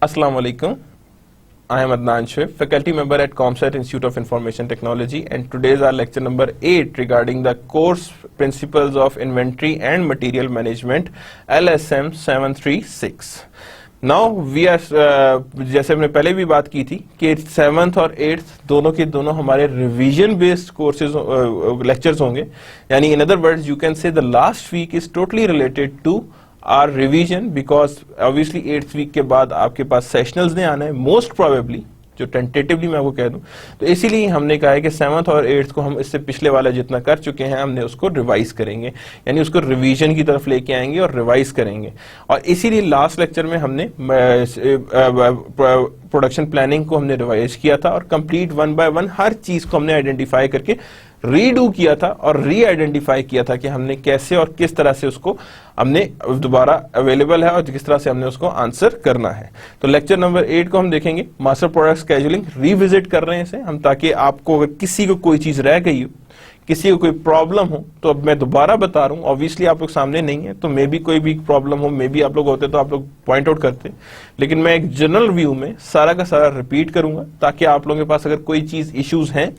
Assalamu alaikum. I am Adnan Shif, faculty member at ComSat Institute of Information Technology, and today is our lecture number 8 regarding the course principles of inventory and material management, LSM 736. Now we are जैसे हमने पहले भी बात की थी कि 7th और 8th दोनों के दोनों हमारे रिवीजन बेस्ड कोर्सेज लेक्चर्स होंगे, यानी in other words you can say the last week is totally related to our revision, because obviously 8th week के बाद आपके पास सेशनल्स ने आना है मोस्ट प्रोबेबली, जो टेंटेटिवली मैं आपको कह दूं। तो इसीलिए हमने कहा है कि 7th और 8th को हम इससे पिछले वाला जितना कर चुके हैं हमने उसको रिवाइज करेंगे, यानी उसको रिवीजन की तरफ लेके आएंगे और रिवाइज करेंगे। और इसीलिए लास्ट लेक्चर में हमने प्रोडक्शन प्लानिंग को हमने रिवाइज किया था और कंप्लीट 1 बाय 1 हर चीज को हमने आइडेंटिफाई करके रीडू किया था और री आइडेंटिफाई किया था कि हमने कैसे और किस तरह से उसको हमने दोबारा अवेलेबल है और किस तरह से हमने उसको आंसर करना है। तो लेक्चर नंबर 8 को हम देखेंगे, मास्टर प्रोडक्ट शेड्यूलिंग, रिविजिट कर रहे हैं इसे हम, ताकि आपको अगर किसी को कोई चीज रह गई हो, किसी को कोई प्रॉब्लम हो, तो अब मैं दोबारा बता रहा हूं। ऑब्वियसली आप लोग सामने नहीं है तो मे बी कोई भी प्रॉब्लम हो, मे बी आप लोग होते तो आप लोग पॉइंट आउट करते, लेकिन मैं एक जनरल व्यू में सारा का सारा रिपीट करूंगा ताकि आप लोगों के पास अगर कोई चीज इश्यूज हैं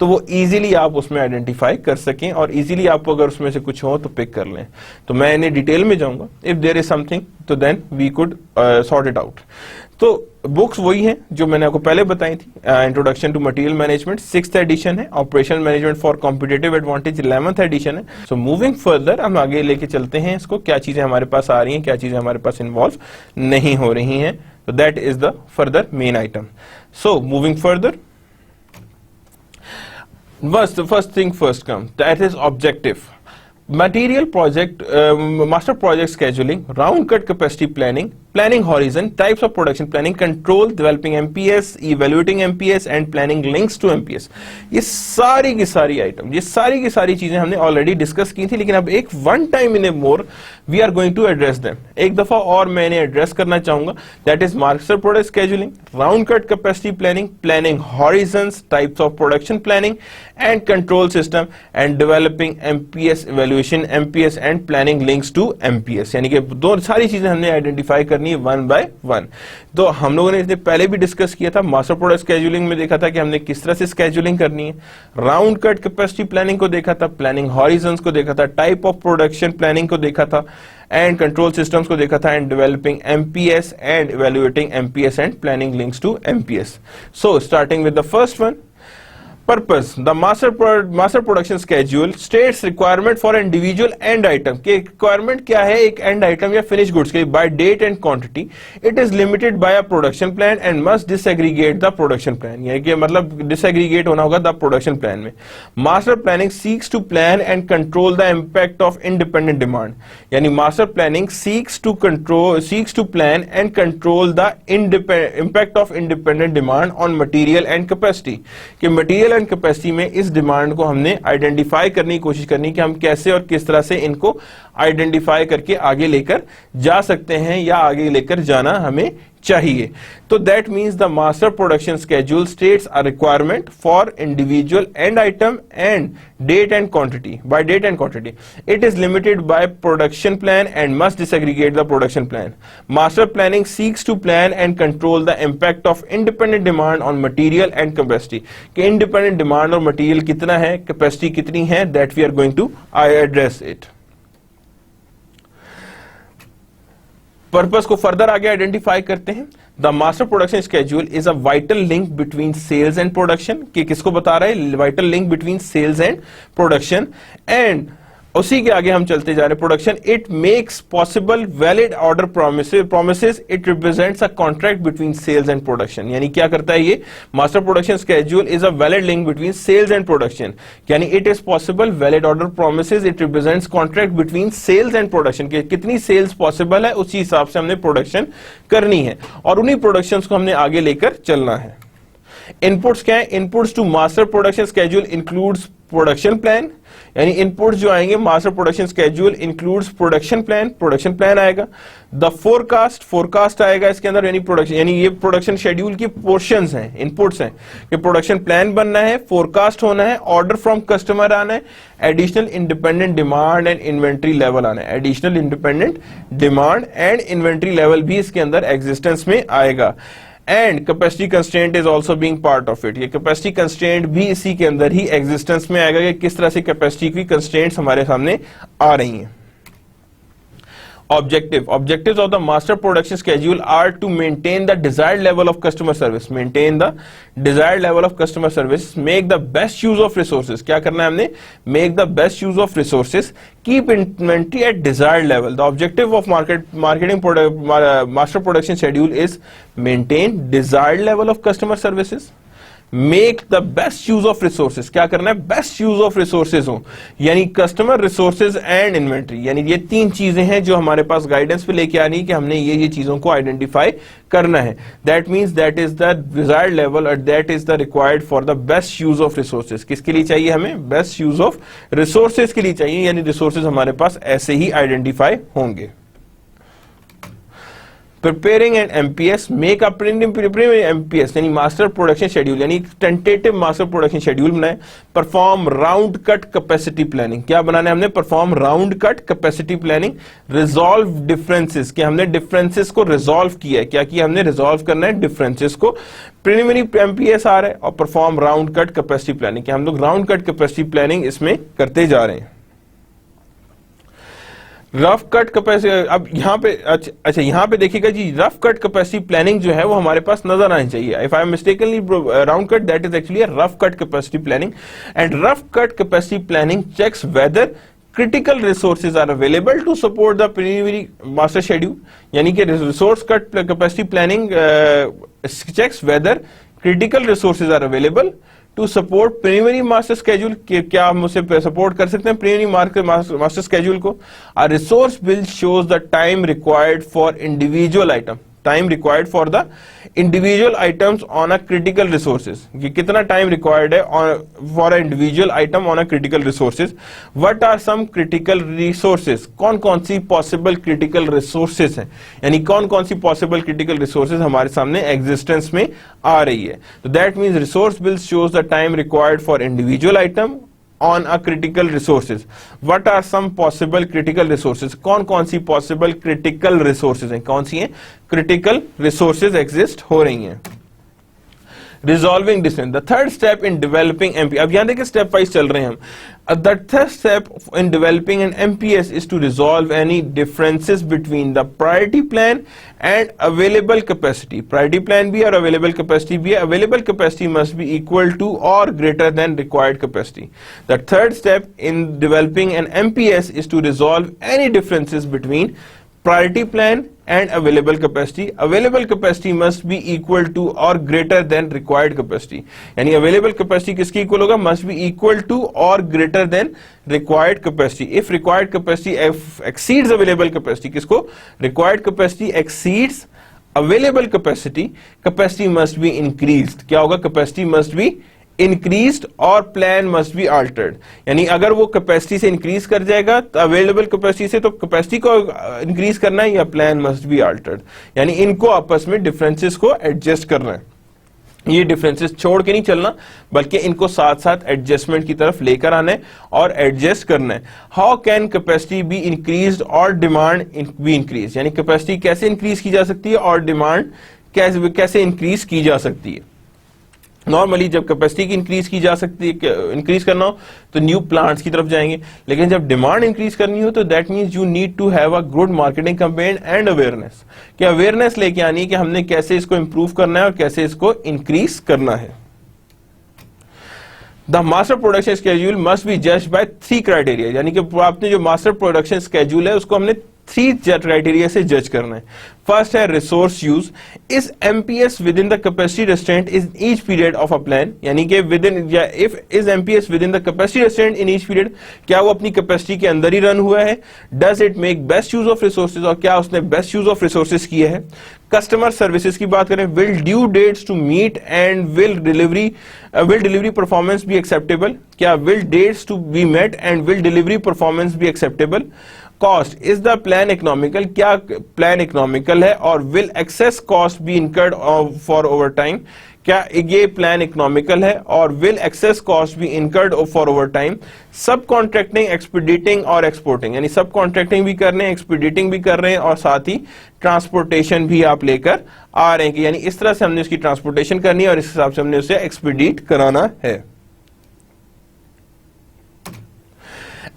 तो वो इजीली आप उसमें आइडेंटिफाई कर सकें और इजीली आपको अगर उसमें से कुछ हो तो पिक कर लें। तो मैं इन्हें डिटेल में जाऊंगा, इफ देयर इज समथिंग तो then we could sort it out. तो बुक्स वही हैं जो मैंने आपको पहले बताई थी, introduction to material management 6th edition है, operation management for competitive advantage 11th edition है। सो मूविंग फर्दर हम आगे लेके चलते हैं इसको, क्या चीजें हमारे पास आ रही हैं, क्या चीजें हमारे पास इन्वॉल्व नहीं हो रही हैं। तो that is the further main item. So moving further, first thing first come, that is objective. Material project, master project scheduling, round cut capacity planning, planning horizon, types of production planning, control, developing MPS, evaluating MPS and planning links to MPS। ये सारी की सारी item, ये सारी की सारी चीजें हमने ऑलरेडी डिस्कस की थी, लेकिन अब एक one time in a more we are going to address them. एक दफा और मैं इन्हें एड्रेस करना चाहूंगा, that is master product scheduling, round cut capacity planning, planning horizons, types of production planning and control system and developing MPS evaluation, MPS and planning links to MPS। यानी कि दो सारी चीजें हमने आइडेंटिफाई करनी है 1 by 1। तो हम लोगों ने इसने पहले भी डिस्कस किया था, मास्टर प्रोडक्ट शेड्यूलिंग में देखा था कि हमने किस तरह से शेड्यूलिंग करनी है, राउंड कट कैपेसिटी प्लानिंग को देखा था, प्लानिंग हॉरिजन्स को देखा था, टाइप ऑफ प्रोडक्शन प्लानिंग को देखा था एंड कंट्रोल सिस्टम्स को देखा था, and developing MPS and evaluating MPS and planning links to MPS. So starting with the first one, Purpose, the master production schedule states requirement for individual end item। के requirement क्या है एक end item या finished goods के, by date and quantity it is limited by a production plan and must disaggregate the production plan। यानी कि मतलब disaggregate होना होगा the production plan में। Master planning seeks to plan and control the impact of independent demand। यानी master planning seeks to plan and control the impact of independent demand on material and capacity। कि material capacity में इस demand को हमने identify करने की कोशिश करनी कि हम कैसे और किस तरह से इनको आइडेंटिफाई करके आगे लेकर जा सकते हैं या आगे लेकर जाना हमें चाहिए। तो that means the master production schedule states a requirement for individual and item and date and quantity, by date and quantity it is limited by production plan and must disaggregate the production plan. Master planning seeks to plan and control the impact of independent demand on material and capacity. कि independent demand और material कितना है, capacity कितनी है, that we are going to address it. Purpose को further आगे identify करते हैं। The master production schedule is a vital link between sales and production. कि किसको बता रहा है, vital link between sales and production. And उसी के आगे हम चलते जा रहे हैं, production it makes possible valid order promises it represents a contract between sales and production. यानी क्या करता है ये master production schedule is a valid link between sales and production. यानी it is possible valid order promises it represents contract between sales and production. के कितनी sales possible है उसी हिसाब से हमने प्रोडक्शन करनी है और उन्हीं प्रोडक्शंस को हमने आगे लेकर चलना है। इनपुट्स क्या है? Inputs to master production schedule includes production plan, यानी इनपुट्स जो आएंगे master production schedule includes production plan आएगा। द फोरकास्ट आएगा इसके अंदर, यानी प्रोडक्शन, यानी ये प्रोडक्शन शेड्यूल की पोर्शंस हैं, इनपुट्स हैं कि प्रोडक्शन प्लान बनना है, फोरकास्ट होना है, ऑर्डर फ्रॉम कस्टमर आना है, additional independent demand and inventory level आना है। Additional independent demand and inventory level भी इसके अंदर एग्जिस्टेंस में आएगा। And capacity constraint is also being part of it, ये कैपेसिटी कंस्ट्रेंट भी इसी के अंदर ही एग्जिस्टेंस में आएगा कि किस तरह से कैपेसिटी की कंस्ट्रेंट्स हमारे सामने आ रही हैं। Objectives of the master production schedule are to maintain the desired level of customer service, make the best use of resources, क्या करना है हमने? Make the best use of resources, keep inventory at desired level. The objective of master production schedule is maintain desired level of customer services, make the best use of resources, क्या करना है? Best use of resources हो, यानी customer, resources and inventory, यानी ये तीन चीजें हैं जो हमारे पास गाइडेंस पे लेके आनी है कि हमने ये चीजों को आइडेंटिफाई करना है। That means that is the desired level और that is the required for the best use of resources. किसके लिए चाहिए हमें? बेस्ट यूज ऑफ रिसोर्सेज के लिए चाहिए, यानी रिसोर्सेज हमारे पास ऐसे ही आइडेंटिफाई होंगे। Preparing an MPS, make a preliminary MPS यानी मास्टर प्रोडक्शन शेड्यूल, यानी टेंटेटिव मास्टर प्रोडक्शन शेड्यूल बनाए। Perform round cut capacity planning, क्या बनाना है हमने? Perform round cut capacity planning. Resolve differences, कि हमने डिफरेंसेस को रिजॉल्व किया है, क्या किया हमने? रिजॉल्व करना है डिफरेंसेस को। प्रीलिमिनरी MPS आ रहा है और perform round cut capacity planning, कि हम लोग राउंड कट कैपेसिटी प्लानिंग इसमें करते जा रहे हैं। रफ कट कैपेसिटी, अब यहाँ पे अच्छा यहाँ पे देखिएगा जी, रफ कट कैपेसिटी प्लानिंग जो है वो हमारे पास नजर आनी चाहिए। If I am mistakenly round cut, that is actually rough cut capacity planning. And rough cut capacity planning checks whether critical resources are available to support the preliminary master schedule, यानी कि resource cut capacity planning checks whether critical resources are available to support preliminary master schedule, क्या हम उसे support कर सकते हैं preliminary master schedule को। A resource bill shows the time required for individual item, time required for the individual items on a critical resources, कि कितना time required है for a individual item on a critical resources. What are some critical resources, कौन कौन सी possible critical resources हैं, यानी कौन कौन सी possible critical resources हमारे सामने एग्जिस्टेंस में आ रही है। तो that means resource bill shows the time required for individual item on a critical resources. What are some possible critical resources? कौन सी possible critical resources हैं? कौन सी हैं critical resources exist हो रही हैं? Resolving difference. The third step in developing MP. अब यहाँ देखिए step wise चल रहे हैं हम. The third step in developing an MPS is to resolve any differences between the priority plan and available capacity. Priority plan भी और available capacity भी है. Available capacity must be equal to or greater than required capacity. The third step in developing an MPS is to resolve any differences between priority plan and available capacity. Available capacity must be equal to or greater than required capacity. यानी available capacity किसकी equal होगा? Must be equal to or greater than required capacity. If required capacity exceeds available capacity, किसको? Required capacity exceeds available capacity, capacity must be increased. क्या होगा? Capacity must be increased और plan must be altered, यानी अगर वो capacity से increase कर जाएगा तो अवेलेबल कैपेसिटी से, तो कैपेसिटी को इंक्रीज करना है या प्लान मस्ट बी अल्टर्ड, यानी इनको आपस में डिफरेंसेस को एडजस्ट करना है। ये डिफरेंसेस छोड़ के नहीं चलना, बल्कि इनको साथ साथ एडजस्टमेंट की तरफ लेकर आना है और एडजस्ट करना है। How can capacity be increased और डिमांड बी इंक्रीज, यानी कैपेसिटी कैसे इंक्रीज की जा सकती है और डिमांड कैसे इंक्रीज की जा सकती है। नॉर्मली जब कैपेसिटी की इंक्रीज की जा सकती है, इंक्रीज करना हो तो न्यू प्लांट्स की तरफ जाएंगे, लेकिन जब डिमांड इंक्रीज करनी हो तो that means you need to have a good marketing campaign and awareness, कि अवेयरनेस लेके आनी है कि हमने कैसे इसको इंप्रूव करना है और कैसे इसको इंक्रीज करना है। The master production schedule must be judged bye 3 criteria, यानी कि आपने जो मास्टर प्रोडक्शन स्केड्यूल है उसको हमने 3 क्राइटेरिया से जज करना है। फर्स्ट है resource use, is MPS with in the capacity restaurant in each period of a plan, यानी कि विद इन या if is MPS with in the capacity restaurant in each period, क्या वो अपनी कैपेसिटी के अंदर ही रन हुआ है। Does it make best use of resources, और क्या उसने बेस्ट यूज ऑफ रिसोर्सेज किए हैं। कस्टमर सर्विसेज की बात करें, will due dates to meet and will delivery performance be acceptable, क्या will dates to be met and will delivery performance be acceptable. Cost, is the plan economical, क्या plan economical है, और will excess cost be incurred for over time, क्या ये plan economical है और will excess cost be incurred for over time. Subcontracting, expediting और exporting, यानी सब कॉन्ट्रैक्टिंग भी कर रहे हैं, एक्सपीडिटिंग भी कर रहे हैं और साथ ही ट्रांसपोर्टेशन भी आप लेकर आ रहे हैं कि यानी इस तरह से हमने उसकी ट्रांसपोर्टेशन करनी है और इस हिसाब से हमने उसे एक्सपीडिट कराना है।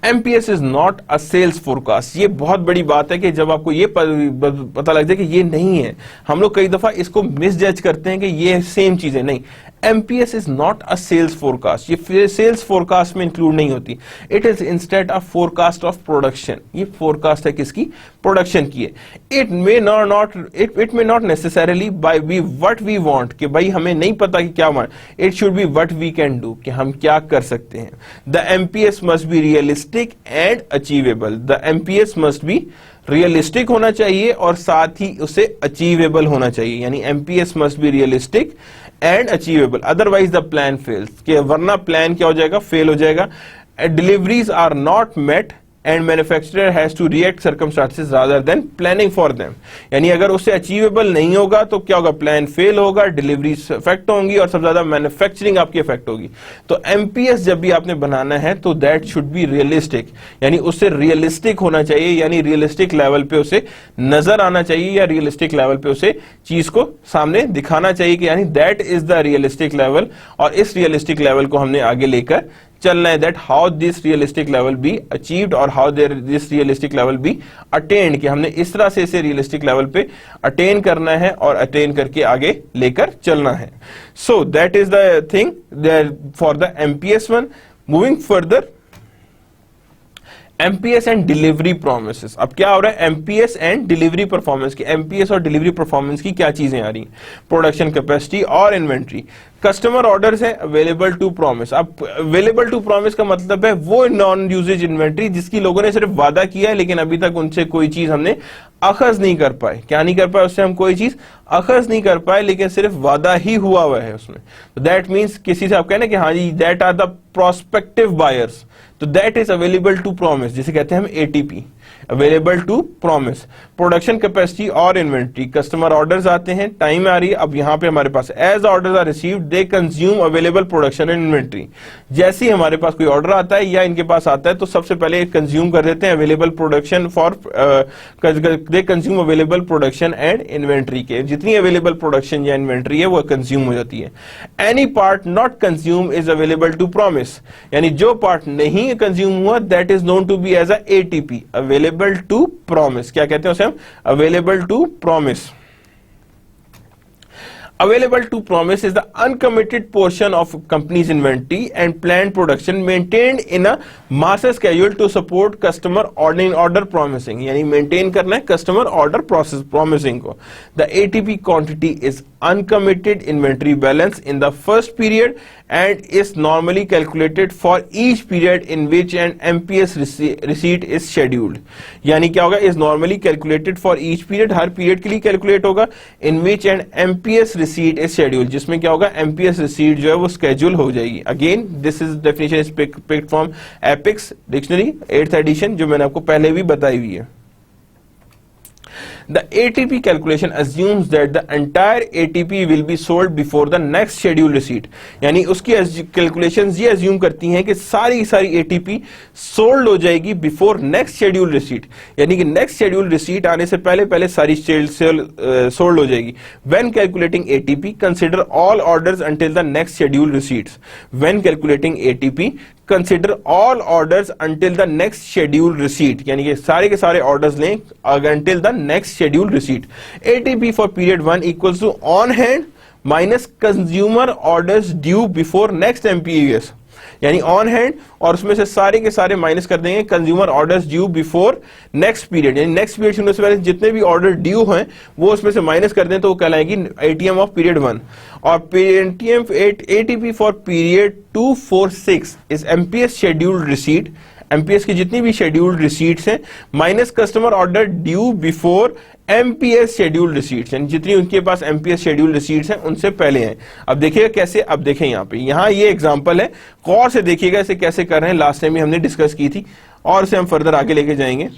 MPS is not a sales forecast, ये बहुत बड़ी बात है कि जब आपको ये पता लग जाए कि ये नहीं है, हम लोग कई दफा इसको मिसजज करते हैं कि ये सेम चीज है। नहीं, MPS is not a sales forecast, ये सेल्स फोरकास्ट में इंक्लूड नहीं होती। It is instead a forecast of production, ये फोरकास्ट है किसकी, प्रोडक्शन की है। It may not necessarily by be what we want, कि भाई हमें नहीं पता कि क्या want, it should be what we can do, कि हम क्या कर सकते हैं। The MPS must be realistic and achievable, the MPS must be realistic होना चाहिए और साथ ही उसे अचीवेबल होना चाहिए, यानी MPS must be realistic and achievable, otherwise the plan fails, कि वरना प्लान क्या हो जाएगा, फेल हो जाएगा। Deliveries are not met and manufacturer has to react circumstances rather than planning for them, यानी अगर उससे अचीवेबल नहीं होगा तो क्या होगा, प्लान फेल होगा, डिलीवरीज इफेक्ट होंगी और सबसे ज्यादा मैन्युफैक्चरिंग आपकी इफेक्ट होगी। तो एमपीएस जब भी आपने बनाना है तो दैट शुड बी रियलिस्टिक, यानी उससे रियलिस्टिक होना चाहिए, यानी रियलिस्टिक लेवल पे उसे नजर आना चाहिए या रियलिस्टिक लेवल पे उसे चीज को सामने दिखाना चाहिए कि यानी that is the realistic level, और इस रियलिस्टिक लेवल को हमने आगे लेकर चलना है। That how this realistic level be achieved और how this realistic level be attained, कि हमने इस तरह से इसे रियलिस्टिक लेवल पे अटेन करना है और अटेन करके आगे लेकर चलना है। So that is the thing for the MPS one. Moving further, MPS and delivery promises. अब क्या हो रहा है, एमपीएस एंड डिलीवरी परफॉर्मेंस की, एमपीएस और डिलीवरी परफॉर्मेंस की क्या चीजें आ रही हैं, प्रोडक्शन कैपेसिटी और इन्वेंट्री। कस्टमर ऑर्डर्स है अवेलेबल टू प्रॉमिस। अब अवेलेबल टू प्रॉमिस का मतलब है वो नॉन यूजेज इन्वेंट्री जिसकी लोगों ने सिर्फ वादा किया है लेकिन अभी तक उनसे कोई चीज हमने अखज नहीं कर पाए। क्या नहीं कर पाए, उससे हम कोई चीज अखज नहीं कर पाए, लेकिन सिर्फ वादा ही हुआ है उसमें। तो दैट मीन्स किसी से आप कहना कि हाँ जी that are the prospective buyers, तो that is available to promise, जिसे कहते हैं हम ATP, available to promise. Production capacity और इन्वेंट्री, कस्टमर ऑर्डर्स आते हैं, टाइम आ रही है, अब यहां पे हमारे पास as orders are received they consume available production and inventory. जैसे ही हमारे पास कोई ऑर्डर आता है या इनके पास आता है तो सबसे पहले कंज्यूम कर देते हैं available production for, they consume available production and inventory, के जितनी अवेलेबल प्रोडक्शन या इन्वेंट्री है वो कंज्यूम हो जाती है। Any part not consume is available to promise, यानी जो पार्ट नहीं कंज्यूम हुआ that is known to be as a ATP, available to promise. क्या कहते हैं उसे हम, available to promise. Available to promise is the uncommitted portion of company's inventory and planned production maintained in a master schedule to support customer order promising, यानी maintain करना है customer order process promising को। The ATP quantity is uncommitted inventory balance in the first period and is normally calculated for each period in which an MPS receipt is scheduled। यानी क्या होगा, is normally calculated for each period, her period के लिए calculate होगा, in which an MPS receipt is scheduled, जिसमें क्या होगा, MPS receipt जो है वो schedule हो जाएगी। Again this is definition is picked from Apix Dictionary 8th edition, जो मैंने आपको पहले भी बताई हुई है। The ATP calculation assumes that the entire ATP will be sold before the next schedule receipt, यानी उसकी calculations ये assume करती हैं कि सारी ATP sold हो जाएगी before next schedule receipt, यानी कि next schedule receipt आने से पहले सारी sold हो जाएगी। When calculating ATP, consider all orders until the next schedule receipts। When calculating ATP, consider all orders until the next schedule receipt, यानी कि सारे के सारे orders लें until the next schedule receipt। ATP for period 1 equals to on hand minus consumer orders due before next MPS। यानी on hand और उसमें से सारे के सारे माइनस कर देंगे consumer orders due before next period, यानी नेक्स्ट पीरियड शुरू से पहले जितने भी ऑर्डर ड्यू हैं वो उसमें से माइनस कर दें तो वो कहलाएगी एटीएम ऑफ पीरियड 1। और ATM ATP for period 246 is MPS scheduled receipt, MPS की जितनी भी शेड्यूल्ड रिसीट्स हैं minus customer order due before MPS scheduled receipts, यानी जितनी उनके पास एमपीएस शेड्यूल्ड रिसीट्स हैं उनसे पहले हैं। अब देखिएगा कैसे, अब देखें यहाँ ये एग्जांपल है, गौर से देखिएगा इसे कैसे कर रहे हैं, लास्ट टाइम ही हमने डिस्कस की थी और इसे हम फर्दर आगे लेके जाएंगे।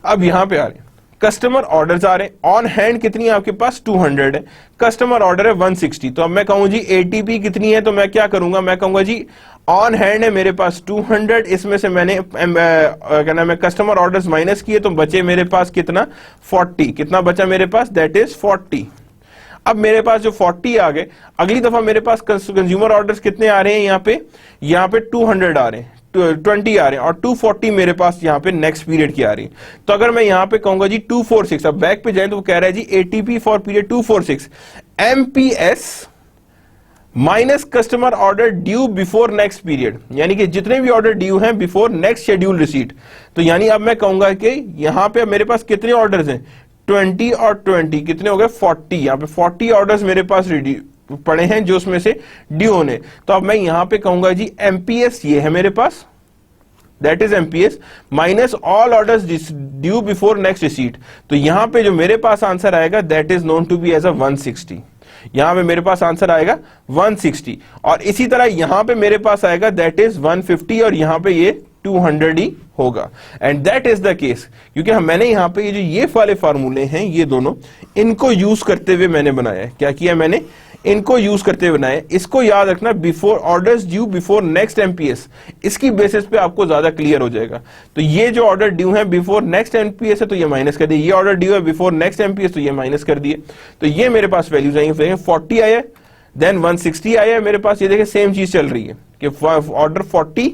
अब यहां पे आ रहे हैं कस्टमर ऑर्डर्स आ रहे हैं, ऑन हैंड कितनी है आपके पास 200 है, कस्टमर ऑर्डर है 160। तो अब मैं कहूं जी एटीपी कितनी है, तो मैं क्या करूंगा, मैं कहूंगा जी ऑन हैंड है मेरे पास 200, इसमें से मैंने क्या नाम है कस्टमर ऑर्डर्स माइनस किए तो बचे मेरे पास कितना 40, कितना बचा मेरे पास दैट इज 40। अब मेरे पास जो 40 आ गए, अगली दफा मेरे पास कंज्यूमर ऑर्डर्स कितने आ रहे हैं, यहाँ पे 200 आ रहे हैं, 20 आ रहे हैं और 240 मेरे पास यहाँ पे नेक्स्ट पीरियड की आ रही है। तो अगर मैं यहाँ पे कहूंगा जी 246, अब बैक पे जाए तो वो कह रहा है जी ATP for period 246 MPS minus customer order due before next period, यानी कि जितने भी ऑर्डर ड्यू हैं बिफोर नेक्स्ट शेड्यूल रिसीट। तो यानी अब मैं कहूंगा कि यहां पे मेरे पास कितने ऑर्डर्स हैं 20 और 20 कितने हो गए 40, यहां पे 40 ऑर्डर्स मेरे पास पड़े हैं जो उसमें से ड्यू होने। तो अब मैं यहां पे कहूंगा जी एमपीएस ये है मेरे पास, that is MPS minus all orders due before next receipt. तो यहां पे जो मेरे पास आंसर आएगा that is known to be as a 160, यहां पे मेरे पास आंसर आएगा 160 और इसी तरह यहां पे मेरे पास आएगा दैट इज 150 और यहां पे ये 200 ही होगा। And that is the case, क्योंकि मैंने यहां पे ये वाले फार्मूले हैं ये दोनों, इनको यूज करते हुए मैंने बनाया है। क्या किया मैंने, इनको यूज करते हुए बनाया। इसको याद रखना, before orders due before next MPS, इसकी बेसिस पे आपको ज्यादा क्लियर हो जाएगा। तो ये जो ऑर्डर ड्यू है बिफोर नेक्स्ट एमपीएस है तो ये माइनस कर दिए, ये ऑर्डर ड्यू है बिफोर नेक्स्ट एमपीएस तो ये माइनस कर दिए। तो ये मेरे पास वैल्यूज आएंगे, 40 आया देन 160 आया मेरे पास, ये देखिए सेम चीज चल रही है कि ऑर्डर 40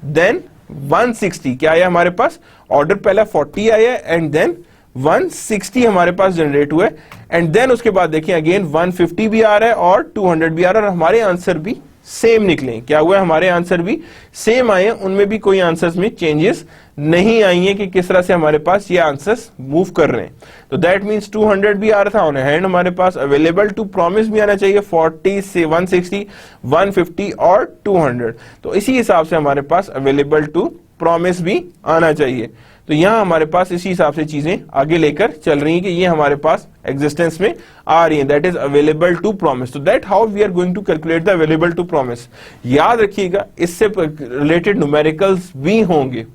देन 160 क्या आया हमारे पास, ऑर्डर पहला 40 आया एंड देन 160 हमारे पास जनरेट हुआ एंड देन उसके बाद देखिए अगेन 150 भी आ रहा है और 200 भी आ रहा है और हमारे आंसर भी सेम निकले। क्या हुआ, हमारे आंसर भी सेम आए, उनमें भी कोई आंसर्स में चेंजेस नहीं आई है कि किस तरह से हमारे पास ये आंसर्स मूव कर रहे हैं। तो दैट मींस 200 भी आ रहा था ऑन हैंड हमारे पास, अवेलेबल टू प्रॉमिस भी आना चाहिए 40 से 160 150 और 200। तो इसी हिसाब से हमारे पास अवेलेबल टू प्रॉमिस भी आना चाहिए। तो यहां हमारे पास इसी हिसाब से चीजें आगे लेकर चल रही हैं कि ये हमारे पास एग्जिस्टेंस में आ रही हैं, that is available to promise. तो that how we are going to calculate the available to promise. याद रखिएगा इससे रिलेटेड न्यूमेरिकल्स भी होंगे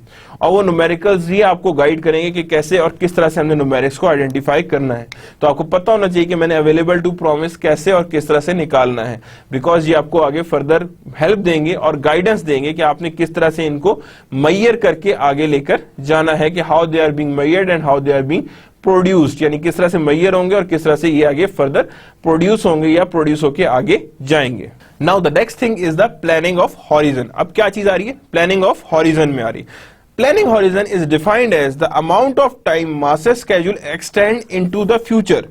और वो न्यूमेरिकल्स ही आपको गाइड करेंगे कि कैसे और किस तरह से हमने न्यूमेरिक्स को आइडेंटिफाई करना है। तो आपको पता होना चाहिए कि मैंने अवेलेबल टू प्रॉमिस कैसे और किस तरह से निकालना है, बिकॉज ये आपको आगे फर्दर हेल्प देंगे और गाइडेंस देंगे कि आपने किस तरह से इनको मैयर करके आगे लेकर जाना है कि how they are being mired and how they are being produced, यानी किस तरह से मैयर होंगे और किस तरह से ये आगे फर्दर प्रोड्यूस होंगे या प्रोड्यूस होके आगे जाएंगे। Now the next thing is the planning of horizon. अब क्या चीज आ रही है, प्लानिंग ऑफ हॉरिजन में आ रही है। Planning horizon is defined as the amount of time master schedule extend into the future।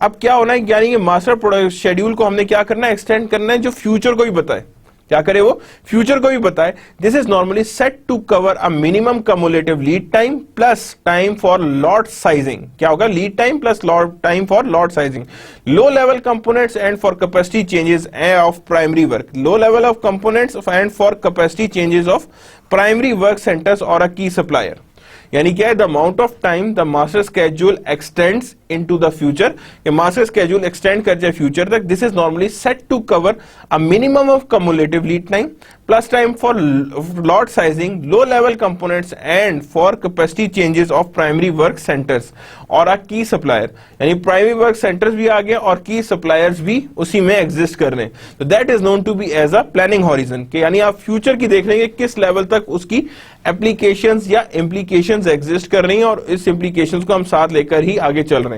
अब क्या होना है, यानी कि मास्टर शेड्यूल को हमने क्या करना है, एक्सटेंड करना है जो फ्यूचर को भी बताए। क्या करे वो, फ्यूचर को भी बताए। This is normally set to cover a minimum cumulative lead time plus time for lot sizing. क्या होगा, lead time plus time for lot sizing, low level components and for capacity changes of primary work, low level of components and for capacity changes of primary work centers और a key supplier. यानी क्या है, the amount of time the master schedule extends into the future, master schedule extend कर जाए future तक। This is normally set to cover a minimum of cumulative lead time plus time for lot sizing, low level components and for capacity changes of primary work centers और a key supplier. यानी primary work centres भी आ गए और की suppliers भी उसी में exist कर रहे हैं। तो that is known to be as a planning horizon के, यानी आप फ्यूचर की देख रहे हैं किस लेवल तक उसकी एप्लीकेशंस या इम्प्लीकेशंस एग्जिस्ट कर रही हैं और इस इम्प्लीकेशंस को हम साथ लेकर ही आगे चल रहे हैं।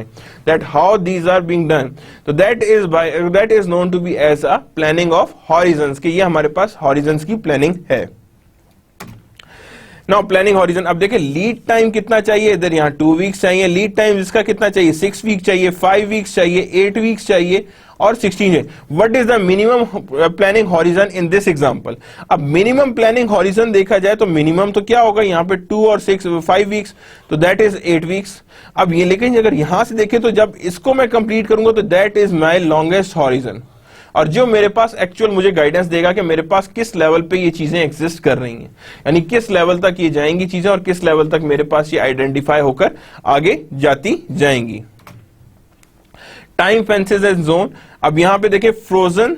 That how these are being done, तो that is known to be as a planning of horizons, कि ये हमारे पास horizons की planning है। नाउ प्लानिंग हॉरिजन, अब देखिए लीड टाइम कितना चाहिए, इधर यहाँ 2 वीक्स चाहिए, लीड टाइम इसका कितना चाहिए, 6 वीक चाहिए, 5 वीक्स चाहिए, 8 वीक्स चाहिए और 16 है। What is the minimum planning horizon in this example? अब मिनिमम प्लानिंग हॉरिजन देखा जाए तो मिनिमम तो क्या होगा यहाँ पे 2 और 5 वीक्स, तो दैट इज 8 वीक्स। अब ये लेकिन अगर यहां से देखें तो जब इसको मैं कंप्लीट करूंगा तो that is my longest horizon, और जो मेरे पास एक्चुअल मुझे गाइडेंस देगा कि मेरे पास किस लेवल पे ये चीजें एग्जिस्ट कर रही हैं, यानी किस लेवल तक ये जाएंगी चीजें और किस लेवल तक मेरे पास ये आइडेंटिफाई होकर आगे जाती जाएंगी। टाइम फेंसेस एंड जोन, अब यहां पे देखिए फ्रोजन,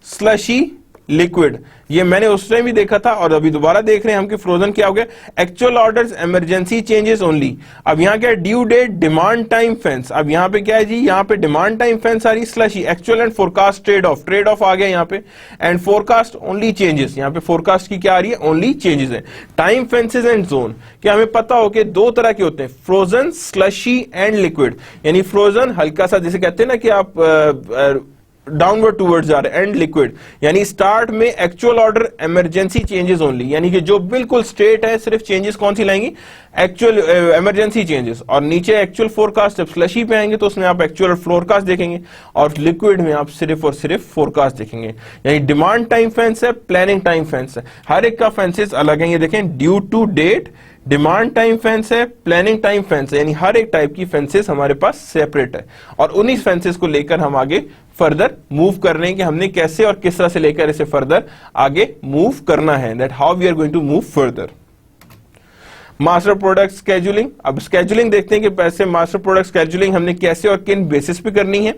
स्लशी, लिक्विड, ये मैंने उस टाइम भी देखा था और अभी दोबारा देख रहे हैं हम कि फ्रोजन क्या हो गया, actual orders, emergency changes only. अब यहाँ क्या है, due date, demand time fence. अब यहाँ पे क्या है जी, यहाँ पे डिमांड टाइम फेंस आ रही, slushy, actual and forecast, trade off आ गया यहाँ पे, एंड फोरकास्ट ओनली चेंजेस, यहाँ पे फोरकास्ट की क्या आ रही है, ओनली चेंजेस है। टाइम फेंसेस एंड जोन, क्या हमें पता हो कि दो तरह के होते हैं, फ्रोजन, स्लशी एंड लिक्विड। यानी फ्रोजन हल्का सा जिसे कहते हैं ना कि आप डाउनवर्ड टूवर्ड्स जा रहे हैं, एंड लिक्विड यानी स्टार्ट में actual order, emergency changes only, यानी कि जो बिल्कुल स्ट्रेट है, सिर्फ चेंजेस कौन सी लाएंगी, एक्चुअल इमरजेंसी चेंजेस, और नीचे एक्चुअल फोरकास्ट। जब स्लशी पे आएंगे तो उसमें आप एक्चुअल फोरकास्ट देखेंगे और लिक्विड में आप सिर्फ और सिर्फ फोरकास्ट देखेंगे। यानी डिमांड टाइम फेंस है, प्लानिंग टाइम फेंस है, हर एक का फेंसेस अलग है। ये देखें, due to date, demand time fence है, प्लानिंग टाइम फेंस है, यानी हर एक टाइप की फेंसेस हमारे पास सेपरेट है, और उन्हीं फेंसेस को लेकर हम आगे फर्दर मूव कर रहे हैं कि हमने कैसे और किस तरह से लेकर इसे फर्दर आगे मूव करना है, that how we are going to move further. Master product scheduling, अब स्केड्यूलिंग देखते हैं कि पैसे मास्टर प्रोडक्ट स्केड्यूलिंग हमने कैसे और किन बेसिस पे करनी है।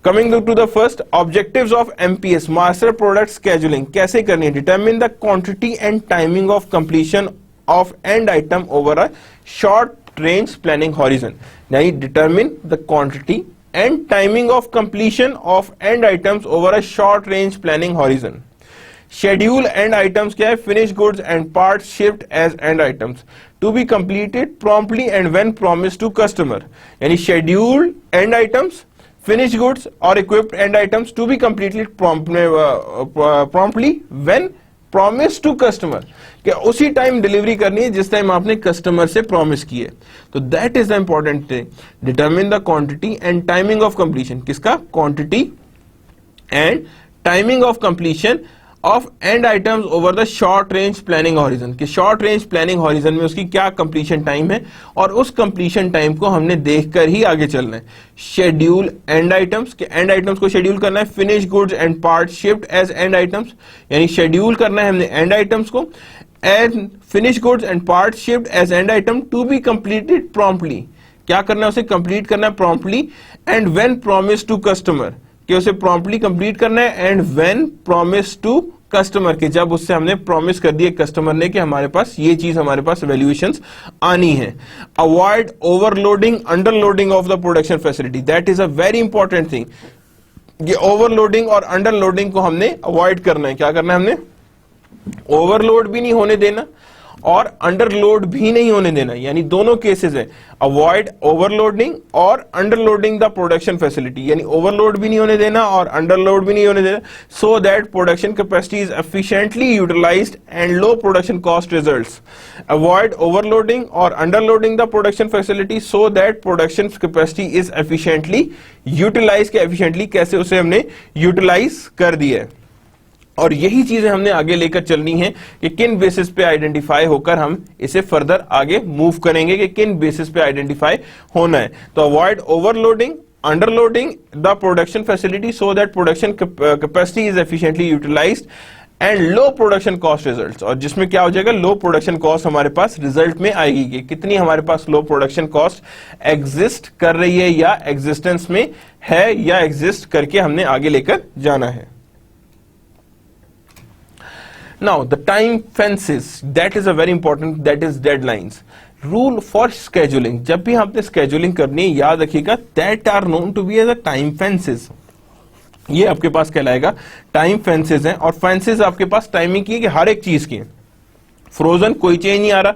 Coming to the first, objectives of MPS, Master Product Scheduling, कैसे करनी है, determine the quantity and timing of completion of end item over a short range planning horizon, यानी determine the quantity and timing of completion of end items over a short range planning horizon. Schedule end items क्या है, finished goods and parts shipped as end items to be completed promptly and when promised to customer, यानी scheduled end items, finished goods or equipped end items to be completed promptly when promised to customer, कि उसी time delivery करनी है जिस time आपने customer से promise की है। तो that is the important thing, determine the quantity and timing of completion, किसका, quantity and timing of completion of end items over the short range planning horizon, कि शॉर्ट रेंज प्लानिंग हॉरिजन में उसकी क्या completion time है और उस completion time को हमने देखकर ही आगे चलना है। शेड्यूल एंड आइटम्स, के एंड आइटम्स को शेड्यूल करना है, finish goods and part shift as end items, यानी शेड्यूल करना है हमने एंड आइटम्स को, and finish goods and part shift as end item to be completed promptly, क्या करना है, उसे कंप्लीट करना है promptly, and when promise to customer, कि उसे प्रॉम्प्टली कंप्लीट करना है, and when promise to customer, के जब उससे हमने प्रॉमिस कर दिया कस्टमर ने कि हमारे पास ये चीज हमारे पास वैल्यूएशंस आनी है। Avoid overloading, underloading of the production facility, that is a very important thing. ये ओवरलोडिंग और अंडरलोडिंग को हमने अवॉइड करना है। क्या करना है हमने, ओवरलोड भी नहीं होने देना और अंडरलोड भी नहीं होने देना, यानी दोनों केसेस है, अवॉइड ओवरलोडिंग और अंडरलोडिंग द प्रोडक्शन फैसिलिटी, यानी ओवरलोड भी नहीं होने देना और अंडरलोड भी नहीं होने देना, so that production capacity is efficiently utilized and low production cost results. Avoid overloading और underloading the production facility so that production capacity is efficiently utilize, के एफिशिएंटली कैसे उसे हमने यूटिलाइज कर दिया है। और यही चीजें हमने आगे लेकर चलनी है कि किन बेसिस पे आइडेंटिफाई होकर हम इसे फर्दर आगे मूव करेंगे, कि किन बेसिस पे आइडेंटिफाई होना है। तो avoid overloading, underloading the production facility so that production capacity is efficiently utilized and low production cost results, और जिसमें क्या हो जाएगा, लो प्रोडक्शन कॉस्ट हमारे पास रिजल्ट में आएगी कि कितनी हमारे पास लो प्रोडक्शन कॉस्ट एग्जिस्ट कर रही है या एग्जिस्टेंस में है या एग्जिस्ट करके हमने आगे लेकर जाना है। Now the time fences, that is a very important, that is deadlines. Rule for scheduling, जब भी आपने scheduling करनी है याद रखिएगा that are known to be as a time fences, ये आपके पास कहलाएगा time fences हैं। और fences आपके पास टाइमिंग की है कि हर एक चीज की है। फ्रोजन कोई चेंज नहीं आ रहा,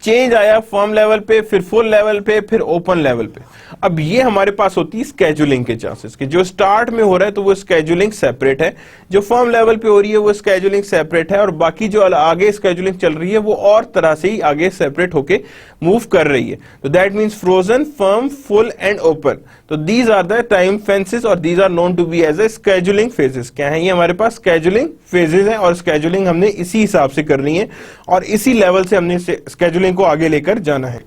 चेंज आया फर्म लेवल पे, फिर फुल लेवल पे, फिर ओपन लेवल पे। अब ये हमारे पास होती है स्केजुलिंग के चांसेस कि जो स्टार्ट में हो रहा है तो वो स्केजुलिंग सेपरेट है, जो फर्म लेवल पे हो रही है वो स्केजुलिंग सेपरेट है, और बाकी जो आगे स्केजुलिंग चल रही है वो और तरह से ही आगे सेपरेट होके मूव कर रही है। तो that means frozen, firm, full and open. तो these are the time fences और these are known to be as a scheduling phases. क्या है ये हमारे पास स्केजुलिंग फेजेस है, और स्केजुलिंग हमने इसी हिसाब से करनी है और इसी लेवल से हमने स्केजुलिंग को आगे लेकर जाना है।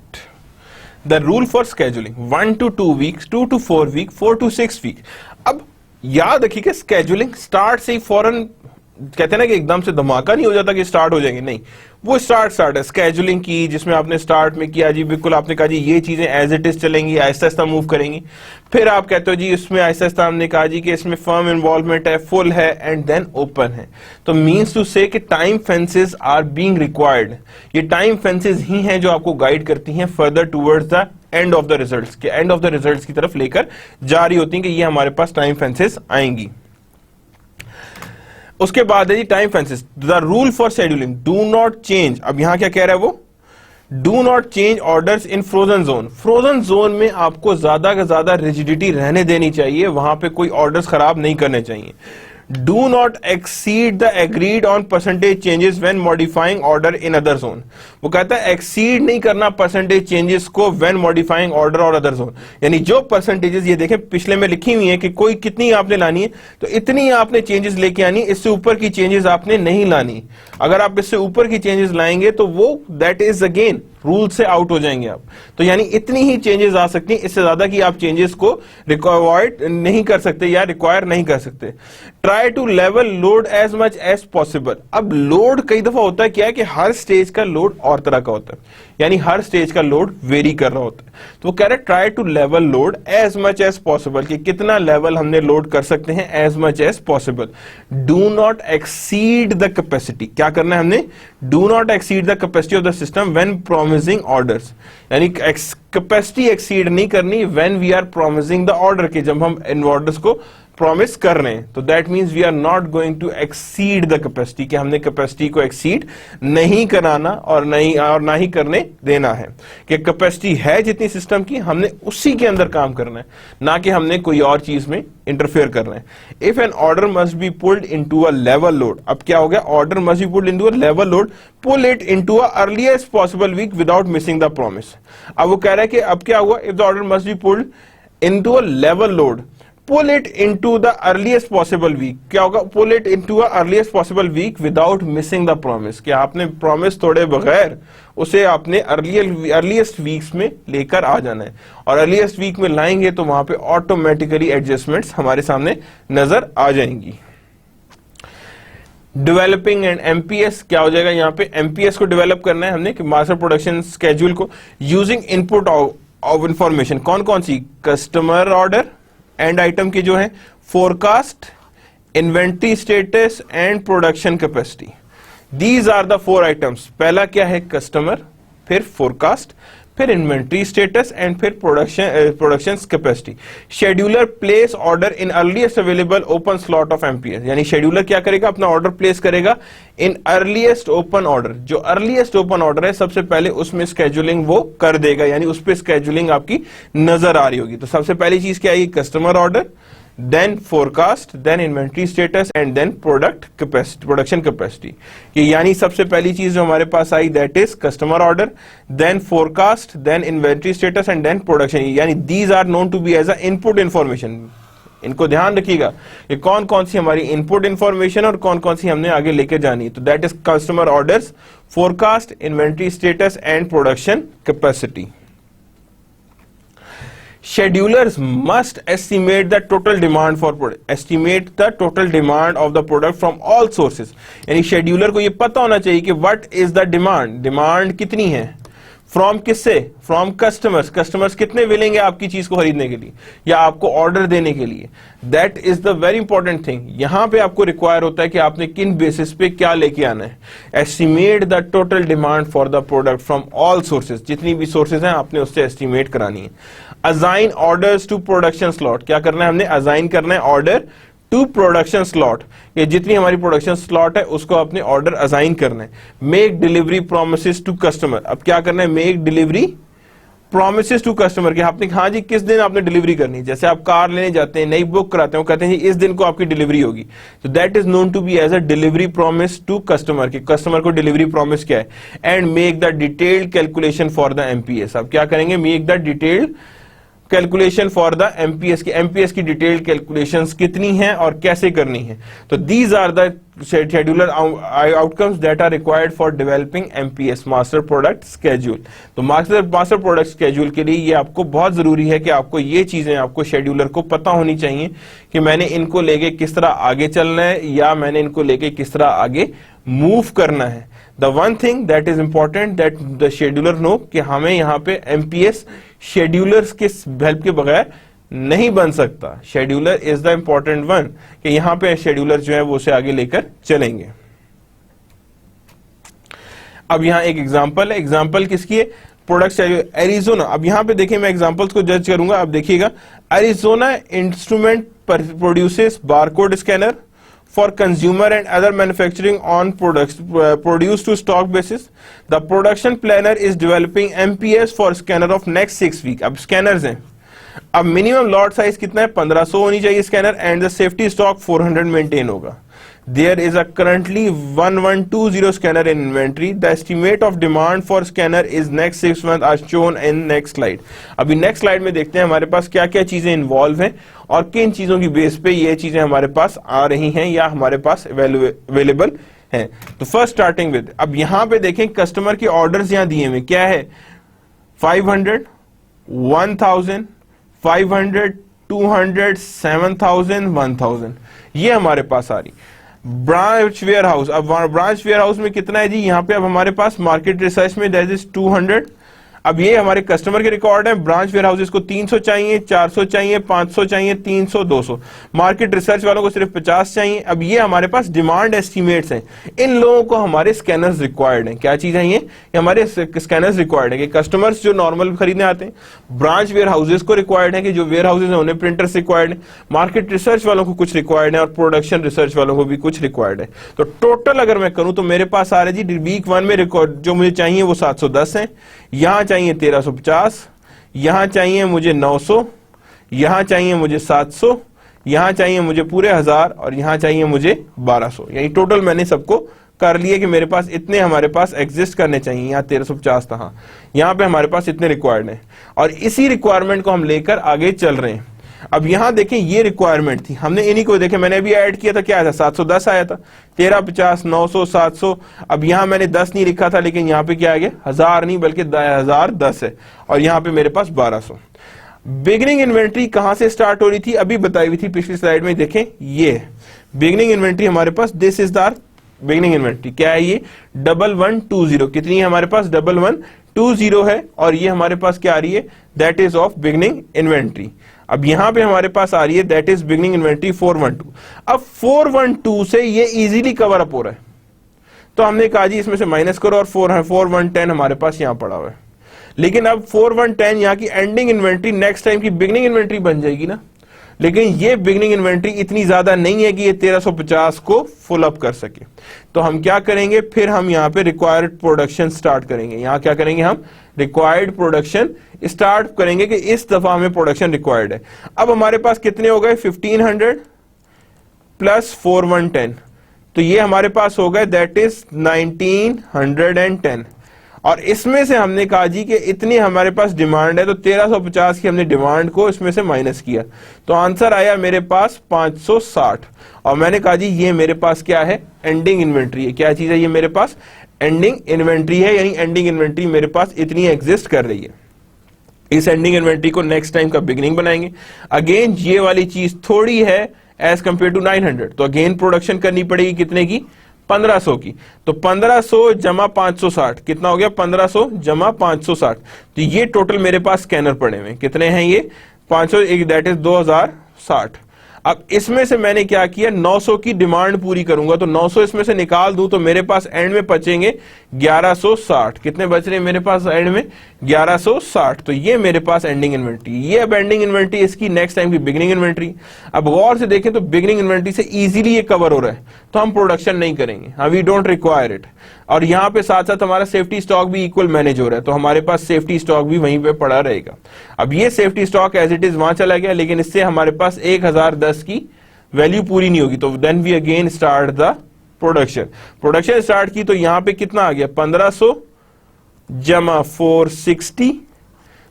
The rule for scheduling 1 to 2 weeks, 2 to 4 week, 4 to 6 week। अब याद रखिए स्केजुलिंग स्टार्ट से ही फौरन कहते हैं ना कि एकदम से धमाका नहीं हो जाता कि स्टार्ट हो जाएंगे, नहीं, वो स्टार्ट है स्केजुलिंग की, जिसमें आपने स्टार्ट में किया जी, बिल्कुल आपने कहा जी ये चीजें एज इट इज चलेंगी, आहिस्ता आहिस्ता मूव करेंगी। फिर आप कहते हो जी इसमें आहिस्ता आहिस्ता हमने कहा जी कि इसमें फर्म इन्वॉल्वमेंट है, फुल है एंड देन ओपन है। तो मीन्स टू से कि time fences are being required. ये टाइम फेंसेस ही हैं जो आपको गाइड करती हैं further towards the end of the results के, एंड ऑफ द रिजल्ट्स की तरफ लेकर जा रही होती हैं कि ये हमारे पास टाइम फेंसेस आएंगी। उसके बाद है जी time fences. The rule for scheduling, do not change. अब यहां क्या कह रहा है वो, do not change orders in frozen zone. Frozen zone में आपको ज्यादा से ज्यादा रिजिडिटी रहने देनी चाहिए, वहां पे कोई ऑर्डर्स खराब नहीं करने चाहिए। Do not exceed the agreed on percentage changes when modifying order in other zone। वो कहता है exceed नहीं करना percentage changes को when modifying order और other zone। यानी जो percentages ये देखें पिछले में लिखी हुई है कि कोई कितनी आपने लानी है तो इतनी आपने changes लेके आनी, इससे ऊपर की changes आपने नहीं लानी। अगर आप इससे ऊपर की changes लाएंगे तो वो that is again रूल से आउट हो जाएंगे आप। तो यानी इतनी ही चेंजेस आ सकती हैं, इससे ज्यादा की आप चेंजेस को अवॉइड नहीं कर सकते या रिक्वायर नहीं कर सकते। Try to level load as much as possible. अब लोड कई दफा होता है क्या है कि हर स्टेज का लोड और तरह का होता है, यानी हर स्टेज का लोड वेरी कर रहा होता है। तो वो कह रहे try to level load as much as possible, कि कितना लेवल हमने लोड कर सकते हैं as much as possible. Do not exceed the capacity. क्या करना है हमने, do not exceed the capacity of the system when promising orders. यानी कैपेसिटी एक्सीड नहीं करनी when we are promising the order, के जब हम इन ऑर्डर्स को प्रॉमिस कर रहे हैं। तो that means we are not going to exceed the capacity, कि हमने कैपेसिटी को एक्सीड नहीं कराना और ना ही करने देना है। कि कैपेसिटी है जितनी सिस्टम की, हमने उसी के अंदर काम करना है, ना कि हमने कोई और चीज में इंटरफेयर करना है। If an order must be pulled into a level load. अब क्या हो गया, order must be pulled into a level load, pull it into a earliest possible week without missing the promise. अब वो कह रहा है कि अब क्या हुआ, if the order must be pulled into a level load, pull it into the earliest possible week। क्या होगा, pull it into a earliest possible week without missing the promise। क्या आपने promise तोड़े बगैर उसे आपने अर्लीस्ट वीक्स में लेकर आ जाना है, और अर्लीस्ट वीक में लाएंगे तो वहां पे ऑटोमेटिकली एडजस्टमेंट्स हमारे सामने नजर आ जाएंगी। डेवलपिंग एंड एमपीएस, क्या हो जाएगा यहाँ पे, एमपीएस को डेवलप करना है हमने कि मास्टर प्रोडक्शन स्केड्यूल को, यूजिंग इनपुट ऑफ इंफॉर्मेशन। कौन कौन सी, कस्टमर ऑर्डर, एंड आइटम की जो है, forecast, inventory status and production capacity. These are the 4 items. पहला क्या है, कस्टमर, फिर फोरकास्ट, फिर इन्वेंट्री स्टेटस एंड फिर production capacity. Scheduler place order in earliest available open slot of MPS. यानी शेड्यूलर क्या करेगा, अपना ऑर्डर प्लेस करेगा इन अर्लीस्ट ओपन ऑर्डर। जो अर्लीस्ट ओपन ऑर्डर है सबसे पहले उसमें स्केड्यूलिंग वो कर देगा, यानी उस पर स्केड्यूलिंग आपकी नजर आ रही होगी। तो सबसे पहली चीज क्या है, customer order, then forecast, then inventory status and then production capacity। कि यानी सबसे पहली चीज जो हमारे पास आई that is customer order, then forecast, then inventory status and then production। यानी these are known to be as a input information। इनको ध्यान रखिएगा कि कौन कौन सी हमारी इनपुट इंफॉर्मेशन और कौन कौन सी हमने आगे लेके जानी है। तो that is customer orders, forecast, inventory status and production capacity. Schedulers must estimate the total demand for product, estimate the total demand of the product from all sources। यानी शेड्यूलर को ये पता होना चाहिए कि what is the demand, demand कितनी है, from किससे, फ्रॉम कस्टमर्स, कस्टमर्स कितने विलिंग है आपकी चीज को खरीदने के लिए या आपको ऑर्डर देने के लिए। That is the very important thing. यहां पे आपको रिक्वायर होता है कि आपने किन बेसिस पे क्या लेके आना है। Estimate the total demand for the product from all sources, जितनी भी सोर्सेज हैं आपने उससे एस्टिमेट करानी है। Assign orders to production slot, क्या करना है हमने, असाइन करना है ऑर्डर टू प्रोडक्शन स्लॉट, ये जितनी हमारी प्रोडक्शन स्लॉट है उसको अपने ऑर्डर असाइन करना है। Make delivery promises to customer, अब क्या करना है, make delivery promises to customer, कि आपने हाँ जी किस दिन आपने डिलीवरी करनी है। जैसे आप कार लेने जाते हैं, नई बुक कराते हैं, कहते हैं जी इस दिन को आपकी डिलीवरी होगी, तो that is known to be as a delivery promise to customer, कि कस्टमर को डिलीवरी प्रॉमिस क्या है। And make the detailed calculation for the MPS, अब क्या करेंगे, make the detailed calculation for the MPS की डिटेल्ड कैलकुलेशंस कितनी हैं और कैसे करनी है। तो these are the scheduler outcomes that are required for developing MPS, master product schedule. तो मास्टर प्रोडक्ट स्केड्यूल के लिए ये आपको बहुत जरूरी है कि आपको ये चीजें, आपको शेड्यूलर को पता होनी चाहिए कि मैंने इनको लेके किस तरह आगे चलना है या मैंने इनको लेके किस तरह आगे मूव करना है। The one thing that is important that the scheduler know कि हमें यहाँ पे MPS schedulers के हेल्प के बगैर नहीं बन सकता। Scheduler is the important one कि यहाँ पे scheduler जो है वो उसे आगे लेकर चलेंगे। अब यहाँ एक एग्जांपल है, एग्जांपल किसकी है, प्रोडक्ट एरिजोना। अब यहाँ पे देखिए मैं एग्जांपल्स को जज करूंगा। अब देखिएगा, Arizona instrument produces barcode scanner for consumer and other manufacturing on products produced to stock basis. The production planner is developing MPS for scanner of next 6 weeks. अब scanners हैं, अब मिनिमम लॉट साइज कितना है, 1500 होनी चाहिए scanner, and the safety stock 400 maintain होगा। There is a currently 1120 scanner in inventory. The estimate of demand for scanner is next 6 months as shown in next slide. अभी next slide में देखते हैं हमारे पास क्या क्या चीजें इन्वॉल्व हैं और किन चीजों की बेस पे ये चीजें हमारे पास आ रही हैं या हमारे पास अवेलेबल हैं। तो फर्स्ट स्टार्टिंग विद, अब यहाँ पे देखें कस्टमर के ऑर्डर्स यहाँ दिए हुए क्या है, 500, 1000, 500, 200, 7000, 1000, ये हमारे पास आ रही। ब्रांच वेयर हाउस, अब ब्रांच वेयर हाउस में कितना है जी, यहाँ पे अब हमारे पास मार्केट रिसर्च में दैट इज 200। अब ये हमारे कस्टमर के रिकॉर्ड है, ब्रांच वेयर हाउसेस को 300 चाहिए, 400 चाहिए, 500 चाहिए, 300, 200। मार्केट रिसर्च वालों को सिर्फ 50 चाहिए। अब ये हमारे पास डिमांड एस्टिमेट्स हैं, इन लोगों को हमारे स्कैनर्स रिक्वायर्ड हैं। क्या चीज है ये हमारे स्कैनर्स रिक्वायर्ड है कि कस्टमर्स जो नॉर्मल खरीदने आते हैं, ब्रांच वेयर हाउसेस को रिक्वायर्ड है कि जो वेयर हाउसेस हैं उन्हें प्रिंटर्स रिक्वायर्ड है, मार्केट रिसर्च वालों को कुछ रिक्वायर्ड है और प्रोडक्शन रिसर्च वालों को भी कुछ रिक्वायर्ड है। तो टोटल अगर मैं करूं तो मेरे पास आ रहे जी वीक 1 में रिकॉर्ड जो मुझे चाहिए वो 710 है, यहां चाहिए 1350, यहां चाहिए मुझे 900, यहां चाहिए मुझे 700, यहां चाहिए मुझे पूरे 1000 और यहां चाहिए मुझे 1200। यानी टोटल मैंने सबको कर लिए कि मेरे पास इतने हमारे पास एग्जिस्ट करने चाहिए। यहाँ 1350 था, यहाँ पे हमारे पास इतने रिक्वायर्ड हैं और इसी रिक्वायरमेंट को हम लेकर आगे चल रहे हैं। अब यहां देखें ये रिक्वायरमेंट थी, हमने इन्हीं को देखे, मैंने अभी ऐड किया था, क्या आया था 710 आया था, 1350, 900, 700। अब यहां मैंने 10 नहीं लिखा था लेकिन यहाँ पे क्या आ गया, 1000 नहीं बल्कि 1010 है और यहाँ पे मेरे पास 1200। बिगनिंग इन्वेंट्री कहां से स्टार्ट हो रही थी, अभी बताई हुई थी पिछली स्लाइड में, देखें ये बिगनिंग इन्वेंट्री हमारे पास, this is the beginning inventory. क्या है ये, 1120, कितनी है हमारे पास, 1120 है और ये हमारे पास क्या आ रही है, that is of beginning inventory. अब यहां पे हमारे पास आ रही है दैट इज बिगनिंग इन्वेंट्री 412। अब 412 से ये इजीली कवर अप हो रहा है, तो हमने कहा जी इसमें से माइनस करो और 4110 हमारे पास यहां पड़ा हुआ है। लेकिन अब 4110 यहाँ की एंडिंग इन्वेंट्री नेक्स्ट टाइम की बिगनिंग इन्वेंट्री बन जाएगी ना, लेकिन ये बिगनिंग इन्वेंट्री इतनी ज्यादा नहीं है कि ये 1350 को फुल अप कर सके। तो हम क्या करेंगे, फिर हम यहाँ पे रिक्वायर्ड प्रोडक्शन स्टार्ट करेंगे। यहाँ क्या करेंगे, हम रिक्वायर्ड प्रोडक्शन स्टार्ट करेंगे कि इस दफा हमें प्रोडक्शन रिक्वायर्ड है। अब हमारे पास कितने हो गए, 1500 प्लस 4110, तो ये हमारे पास हो गए दैट इज 1910। और इसमें से हमने कहा जी कि इतनी हमारे पास डिमांड है, तो 1350 की हमने डिमांड को इसमें से माइनस किया, तो आंसर आया मेरे पास 560। और मैंने कहा जी ये मेरे पास क्या है, एंडिंग इन्वेंट्री है। क्या चीज है ये, मेरे पास एंडिंग इन्वेंट्री है, यानी एंडिंग इन्वेंट्री मेरे पास इतनी एग्जिस्ट कर रही है। इस एंडिंग इन्वेंट्री को नेक्स्ट टाइम का बिगिनिंग बनाएंगे। अगेन ये वाली चीज थोड़ी है एज कंपेयर टू 900, तो अगेन प्रोडक्शन करनी पड़ेगी कितने की, 1500 की। तो 1500 जमा 560 कितना हो गया, 1500 जमा 560। तो ये टोटल मेरे पास स्कैनर पड़े हुए कितने हैं, ये 500, दैट इज 2060। अब इसमें से मैंने क्या किया, 900 की डिमांड पूरी करूंगा, तो 900 इसमें से निकाल दूं तो मेरे पास एंड में बचेंगे 1160। कितने बच रहे हैं मेरे पास एंड में? 1160। तो ये मेरे पास एंडिंग इन्वेंट्री। ये अब एंडिंग इन्वेंट्री इसकी नेक्स्ट टाइम की बिगिनिंग इन्वेंट्री। अब गौर से देखें तो बिगिनिंग इन्वेंट्री से इजीली ये कवर हो रहा है, तो हम प्रोडक्शन नहीं करेंगे, वी डोंट रिक्वायर इट। और यहां पे साथ साथ हमारा सेफ्टी स्टॉक भी इक्वल मैनेज हो रहा है, तो हमारे पास सेफ्टी स्टॉक भी वहीं पे पड़ा रहेगा। अब ये safety stock as it is वहां चला गया, लेकिन इससे हमारे पास 1010 की वैल्यू पूरी नहीं होगी, तो then we again start the production. Production start की तो यहां पे कितना आ गया, 1500 जमा 460,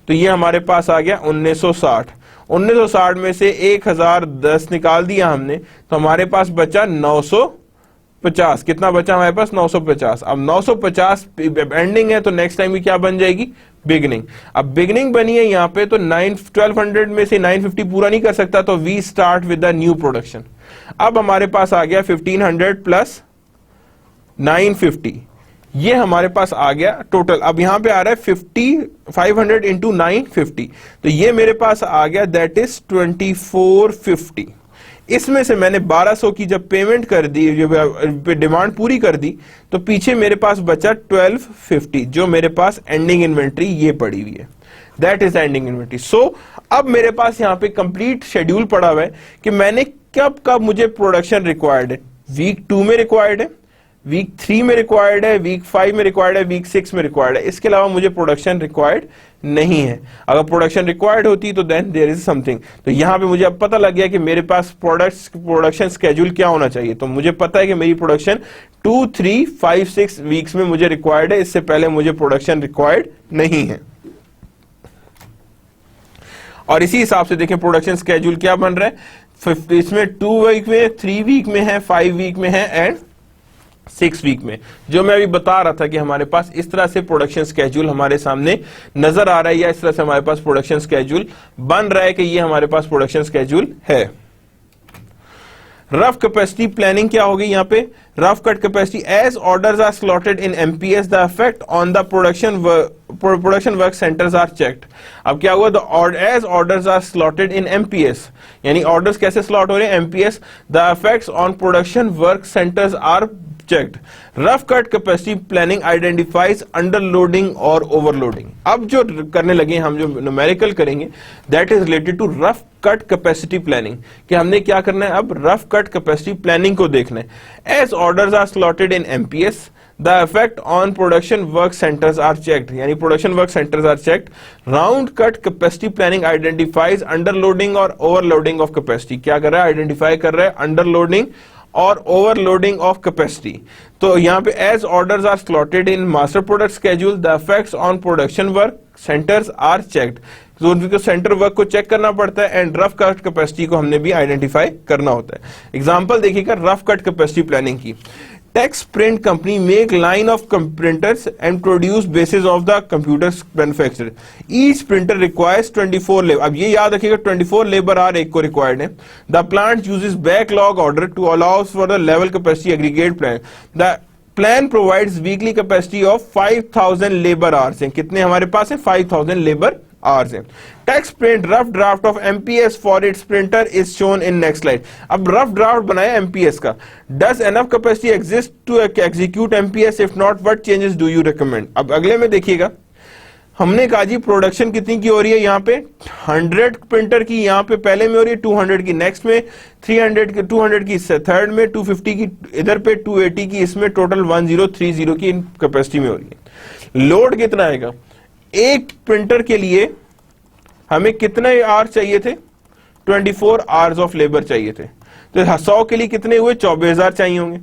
तो ये हमारे पास आ गया 1960। 1960 में से 1010 निकाल दिया हमने, तो हमारे पास बचा 950। कितना बचा हमारे पास? 950। अब 950 एंडिंग है, तो नेक्स्ट टाइम की क्या बन जाएगी? बिगनिंग। अब बिगनिंग बनी है यहाँ पे, तो 1200 में से 950 पूरा नहीं कर सकता, तो we start with the new production. अब हमारे पास आ गया 1500 प्लस 950, ये हमारे पास आ गया टोटल। अब यहां पे आ रहा है 500 इंटू 950, तो ये मेरे पास आ गया दैट इज 2450। इसमें से मैंने 1200 की जब पेमेंट कर दी, जब डिमांड पूरी कर दी, तो पीछे मेरे पास बचा 1250, जो मेरे पास एंडिंग इन्वेंट्री ये पड़ी हुई है, दैट इज एंडिंग इन्वेंट्री। सो अब मेरे पास यहाँ पे कंप्लीट शेड्यूल पड़ा हुआ है कि मैंने कब कब मुझे प्रोडक्शन रिक्वायर्ड है। वीक 2 में रिक्वायर्ड है, वीक 3 में रिक्वायर्ड है, वीक 5 में रिक्वायर्ड है, वीक 6 में रिक्वायर्ड है। इसके अलावा मुझे प्रोडक्शन रिक्वायर्ड नहीं है। अगर प्रोडक्शन रिक्वायर्ड होती तो देन देयर इज समथिंग। तो यहां पे मुझे अब पता लग गया कि मेरे पास प्रोडक्शन स्केड्यूल क्या होना चाहिए। तो मुझे पता है कि मेरी प्रोडक्शन 2, 3, 5, 6 वीक्स में मुझे रिक्वायर्ड है, इससे पहले मुझे प्रोडक्शन रिक्वायर्ड नहीं है। और इसी हिसाब से देखें प्रोडक्शन स्केड्यूल क्या बन रहा है, इसमें 2 वीक में, 3 वीक में है, 5 वीक में है एंड 6 वीक में। जो मैं अभी बता रहा था कि हमारे पास इस तरह से प्रोडक्शन स्केड्यूल हमारे सामने नजर आ रहा है, या इस तरह से हमारे पास प्रोडक्शन स्केड्यूल बन रहा है कि ये हमारे पास प्रोडक्शन स्केड्यूल है। रफ कैपेसिटी प्लानिंग क्या होगी यहाँ पे? Rough cut capacity as orders are slotted in MPS the effect on the production work centers are checked. अब क्या हुआ? As orders are slotted in MPS, यानी ऑर्डर्स कैसे स्लॉट हो रहे हैं? MPS. The effects on production work centers are checked. Rough cut capacity planning identifies underloading or overloading. अब जो करने लगे हम, जो न्यूमेरिकल करेंगे, that is related to rough cut capacity planning, कि हमने क्या करना है अब? rough cut capacity planning को देखना है। As orders are slotted in MPS, the effect on production work centers are checked, यानी production work centers are checked. Round cut capacity planning identifies underloading or overloading of capacity. क्या कर रहा है? Identify कर रहा है underloading और overloading of capacity. तो यहाँ पे as orders are slotted in master product schedule, the effects on production work centers are checked. तो उनको सेंटर वर्क को चेक करना पड़ता है एंड रफ कट कैपेसिटी को हमने भी आइडेंटिफाई करना होता है। एग्जांपल देखिएगा रफ कट कैपेसिटी प्लानिंग की। Tex print company make line of printers and produce basis of the computers manufactured. Each printer requires 24 labor. अब ये याद रखिएगा 24 labor hour एक को required है। The plant uses backlog order to allow for the level capacity aggregate plan. The plan provides weekly capacity of 5000 labor hours हैं। कितने हमारे पास है? 5000 labor hours हैं। Tex print rough draft of MPS for its printer is shown in next slide. अब rough draft बनाया MPS का। Does enough capacity exist to execute MPS? If not, what changes do you recommend? अब अगले में देखिएगा, हमने कहा जी production कितनी की हो रही है यहाँ पे? 100 प्रिंटर की यहाँ पे पहले में हो रही है, 200 की नेक्स्ट में, 200 की थर्ड में, 250 की इधर पे, 280 की इसमें, टोटल 1030 की कैपेसिटी में हो रही है। लोड कितना आएगा? एक प्रिंटर के लिए हमें कितने आवर चाहिए थे? 24 आवर्स ऑफ लेबर चाहिए थे। तो 100 के लिए कितने हुए? 24,000 चाहिए होंगे।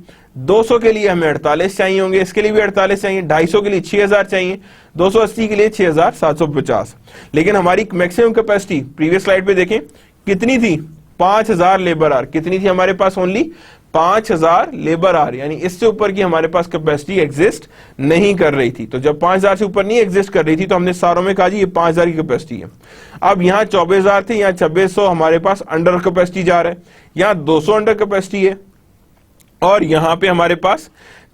200 के लिए हमें 48 चाहिए होंगे, इसके लिए भी 48 चाहिए। 250 के लिए 6000 चाहिए, 280 के लिए 6750। लेकिन हमारी मैक्सिमम कैपेसिटी प्रीवियस स्लाइड पे देखें कितनी थी? 5000 लेबर आवर। कितनी थी हमारे पास? ओनली 5000 लेबर आवर, यानी इससे ऊपर की हमारे पास कैपेसिटी एग्जिस्ट नहीं कर रही थी। तो जब 5000 से ऊपर नहीं एग्जिस्ट कर रही थी तो हमने सारों में कहा जी ये 5000 की कैपेसिटी है। अब यहाँ 24000 थे, यहाँ 2600 हमारे पास अंडर कैपेसिटी जा रहा है, यहाँ 200 अंडर कैपेसिटी है, और यहाँ पे हमारे पास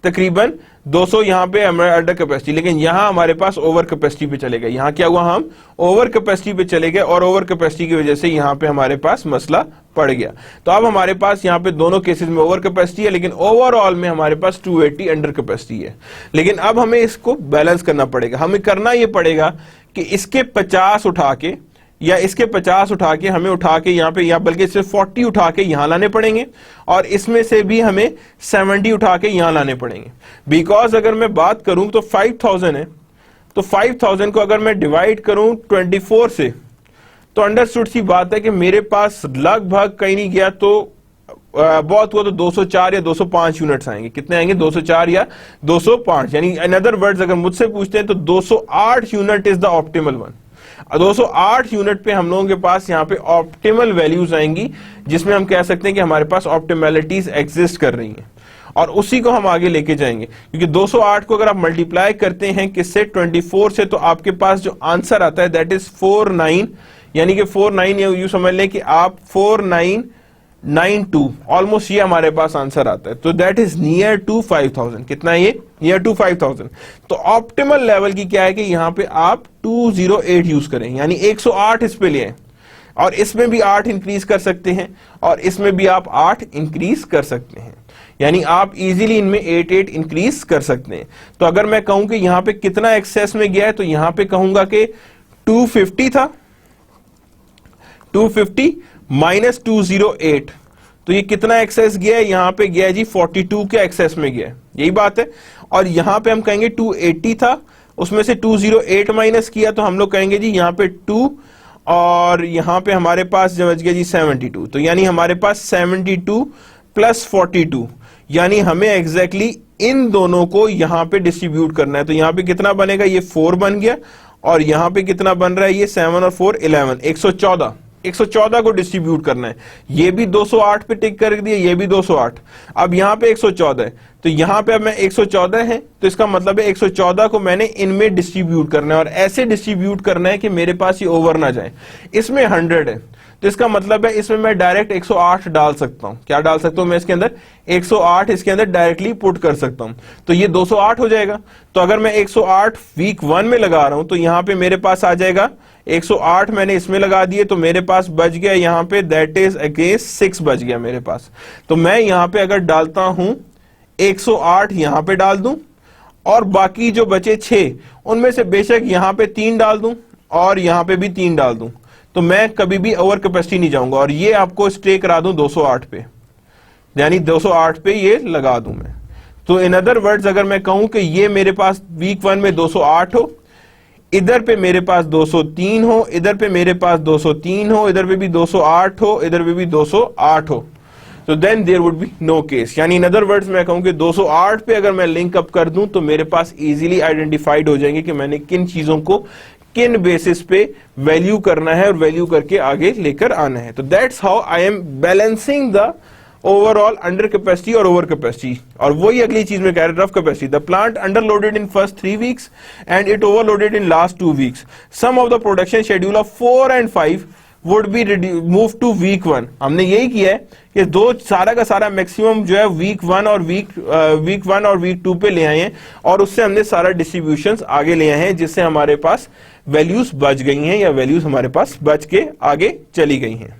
तकरीबन 200 यहाँ पे हमारे अंडर कैपेसिटी, लेकिन यहाँ हमारे पास ओवर कैपेसिटी पे चले गए। यहाँ क्या हुआ, हम ओवर कैपेसिटी पे चले गए और ओवर कैपेसिटी की वजह से यहाँ पे हमारे पास मसला पड़ गया। तो अब हमारे पास यहाँ पे दोनों केसेस में ओवर कैपेसिटी है, लेकिन ओवरऑल में हमारे पास 280 अंडर कैपेसिटी है। लेकिन अब हमें इसको बैलेंस करना पड़ेगा। हमें करना ये पड़ेगा कि इसके 50 उठा के या इसके 50 उठा के हमें उठा के यहाँ पे, या बल्कि सिर्फ 40 उठा के यहाँ लाने पड़ेंगे, और इसमें से भी हमें 70 उठा के यहाँ लाने पड़ेंगे। बिकॉज अगर मैं बात करूं तो 5000 है, तो 5000 को अगर मैं डिवाइड करूं 24 से, तो अंडरस्टूड सी बात है कि मेरे पास लगभग कहीं नहीं गया तो बहुत हुआ तो 204 या 205 यूनिट्स आएंगे। कितने आएंगे, 204 या 205। यानी इन अदर वर्ड्स अगर मुझसे पूछते हैं तो 208 unit is the optimal one. 208 unit पे हम लोगों के पास यहाँ पे ऑप्टिमल वैल्यूज आएंगी, जिसमें हम कह सकते हैं कि हमारे पास ऑप्टिमैलिटीज एग्जिस्ट कर रही हैं, और उसी को हम आगे लेके जाएंगे। क्योंकि 208 को अगर आप मल्टीप्लाई करते हैं किससे, 24 से, तो आपके पास जो आंसर आता है दैट इज 49। यानी कि 49 यू समझ लें कि आप 4992 ऑलमोस्ट ये हमारे पास आंसर आता है। तो दैट इज नियर टू 5000। कितना है ये, नियर टू 5000। तो ऑप्टिमल लेवल की क्या है कि यहाँ पे आप 208 यूज करें, यानी 108 इस पे ले आए, और इसमें भी 8 इंक्रीज कर सकते हैं, और इसमें भी आप 8 इंक्रीज कर सकते हैं। यानी आप इजीली इनमें 8 इंक्रीज कर सकते हैं। तो अगर मैं कहूं कि यहाँ पे कितना एक्सेस में गया है, तो यहाँ पे कहूंगा कि 250 था, 250 माइनस 208, तो ये कितना एक्सेस गया है, यहाँ पे गया है जी 42 के एक्सेस में गया है, यही बात है। और यहाँ पे हम कहेंगे 280 था, उसमें से 208 माइनस किया, तो हम लोग कहेंगे जी यहाँ पे 2, और यहाँ पे हमारे पास बच गया जी 72। तो यानी हमारे पास 72 प्लस 42, यानी हमें एग्जैक्टली इन दोनों को यहाँ पे डिस्ट्रीब्यूट करना है। तो यहाँ पे कितना बनेगा, ये 4 बन गया, और यहाँ पे कितना बन रहा है, ये 7 और 4 11, 114 को डिस्ट्रीब्यूट करना है। ये भी 208 पे टिक कर दिया, ये भी 208। अब यहाँ पे 114 है, तो यहाँ पे अब मैं 114 है, तो इसका मतलब है 114 को मैंने इनमें डिस्ट्रीब्यूट करना है, और ऐसे डिस्ट्रीब्यूट करना है कि मेरे पास ये ओवर ना जाए। इसमें 100 है, तो इसका मतलब है इसमें मैं डायरेक्ट 108 डाल सकता हूं। क्या डाल सकता हूं मैं इसके अंदर, 108 इसके अंदर डायरेक्टली पुट कर सकता हूं, तो ये 208 हो जाएगा। तो अगर मैं 108 वीक 1 में लगा रहा हूं, तो यहां पे मेरे पास आ जाएगा 108 मैंने इसमें लगा दिए, तो मेरे पास बच गया यहाँ पे दैट इज अगेंस्ट 6 बच गया मेरे पास। तो मैं यहाँ पे अगर डालता हूं 108 यहाँ पे डाल दूं, और बाकी जो बचे 6 उनमें से बेशक यहाँ पे 3 डाल दूं और यहाँ पे भी 3 डाल दूं, तो मैं कभी भी ओवर कैपेसिटी नहीं जाऊंगा। और ये आपको स्टे करा दूं 208 पे, यानी 208 पे ये लगा दूं मैं। तो इन अदर वर्ड्स अगर मैं कहूं कि ये मेरे पास वीक 1 में 208 हो, इधर पे मेरे पास 203 हो, इधर पे मेरे पास 203 हो, इधर पे भी 208 हो, इधर पे भी 208 हो, तो then there would be no case. यानी इन अदर वर्ड्स मैं कहूं कि 208 पे अगर मैं लिंक अप कर दूं, तो मेरे पास इजीली आइडेंटिफाइड हो जाएंगे कि मैंने किन चीजों को किन बेसिस पे वैल्यू करना है और वैल्यू करके आगे लेकर आना है। तो that's how I am balancing the overall under capacity और ओवर कैपेसिटी। और वही अगली चीज में कह रहे rough capacity, the plant underloaded in first 3 weeks and it overloaded in last 2 weeks. Some of the production schedule of 4 and 5 would be move to week 1। हमने यही किया है कि दो सारा का सारा मैक्सिमम जो है वीक 1 और वीक 2 पे ले आए हैं, और उससे हमने सारा डिस्ट्रीब्यूशंस आगे ले आए हैं, जिससे हमारे पास वैल्यूज बच गई हैं या वैल्यूज हमारे पास बच के आगे चली गई हैं।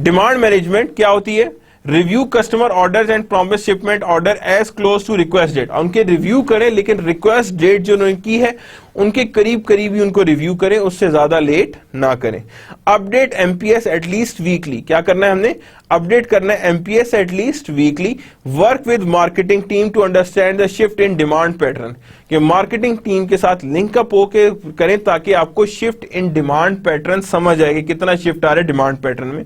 डिमांड मैनेजमेंट क्या होती है, review customer orders and promise shipment order as close to request date. उनके रिव्यू करें, लेकिन रिक्वेस्ट डेट जो उन्होंने की है उनके करीब करीब ही उनको रिव्यू करें, उससे ज्यादा लेट ना करें। अपडेट एमपीएस एटलीस्ट वीकली, क्या करना है हमने, अपडेट करना है MPS at least weekly. Work with marketing team to understand the shift in demand pattern, कि मार्केटिंग टीम के साथ लिंकअप होके करें ताकि आपको शिफ्ट इन डिमांड पैटर्न समझ आएगा कितना शिफ्ट आ रहा है डिमांड पैटर्न में।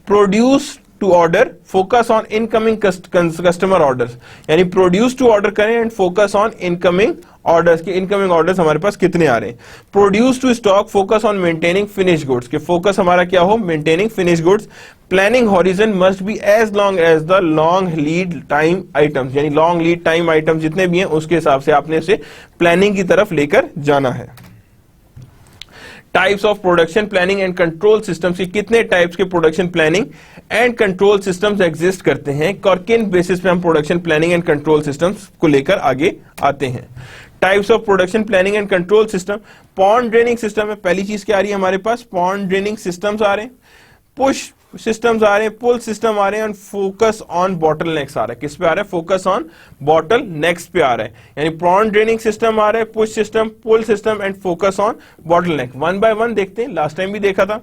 Produce to order, focus on incoming customer orders, यानी प्रोड्यूस टू ऑर्डर करें and focus on incoming orders, कि इनकमिंग ऑर्डर्स हमारे पास कितने आ रहे हैं। Produce to stock, focus on maintaining finish goods, के फोकस हमारा क्या हो, maintaining finish goods. Planning horizon must be as long as the long lead time items, यानी लॉन्ग लीड टाइम आइटम्स जितने भी हैं उसके हिसाब से आपने उसे प्लानिंग की तरफ लेकर जाना है। Types of production planning and control systems की कितने टाइप्स के production planning and control systems exist करते हैं और किन बेसिस पे हम production planning and control systems को लेकर आगे आते हैं। Types of production planning and control system, pond draining system है, पहली चीज क्या आ रही है हमारे पास, पॉन्ड ड्रेनिंग सिस्टम्स आ रहे हैं, पुश सिस्टम्स आ रहे हैं, पुल सिस्टम आ रहे हैं, और फोकस ऑन बॉटल नेक्स आ रहा है। किस पे आ रहा है, फोकस ऑन बॉटल नेक्स पे आ रहा है, यानी पॉन्ड ड्रेनिंग सिस्टम आ रहा है, push system, pull system and focus on bottleneck. One by one देखते हैं, लास्ट टाइम भी देखा था।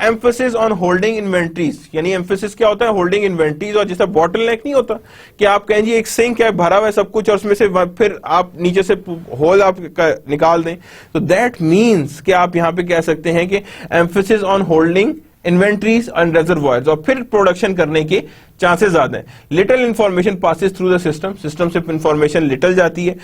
एम्फेसिस ऑन होल्डिंग इन्वेंट्रीज, यानी एम्फेसिस क्या होता है, होल्डिंग इन्वेंट्रीज, और जैसा बॉटल नेक नहीं होता कि आप कहें जी एक सिंक है भरा हुआ है सब कुछ और उसमें से फिर आप नीचे से होल आप निकाल दें, तो दैट मीन्स कि आप यहां पे कह सकते हैं कि emphasis on holding inventories and reservoirs, और फिर प्रोडक्शन करने के चांसेस ज्यादा है। Little information passes through the system, system से इंफॉर्मेशन लिटिल जाती है।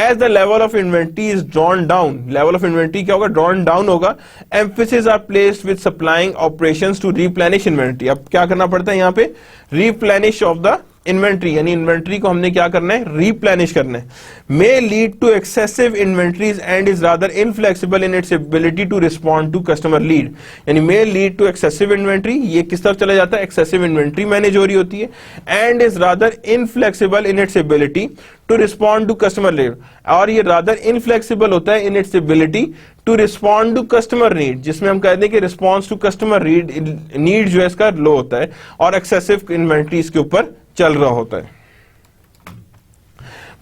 As the level of inventory is drawn down, level of inventory क्या होगा, ड्रॉन डाउन होगा। Emphasis are placed with supplying operations to replenish inventory, अब क्या करना पड़ता है यहाँ पे, रिप्लेनिश ऑफ द इन्वेंट्री, यानी इन्वेंट्री को हमने क्या करना है, रिप्लेनिश करना है। May lead to excessive inventories and is rather inflexible in its ability to respond to customer lead, यानी may lead to excessive inventory, ये किस तरफ चला जाता है, एक्सेसिव इन्वेंट्री मैनेज हो रही होती है, and is rather inflexible in its ability to respond to customer lead, और ये रादर इनफ्लेक्सिबल होता है in its ability to respond to customer need, जिसमें हम कहते हैं कि रिस्पॉन्स टू कस्टमर नीड जो है इसका लो होता है और एक्सेसिव इन्वेंट्री इसके ऊपर चल रहा होता है।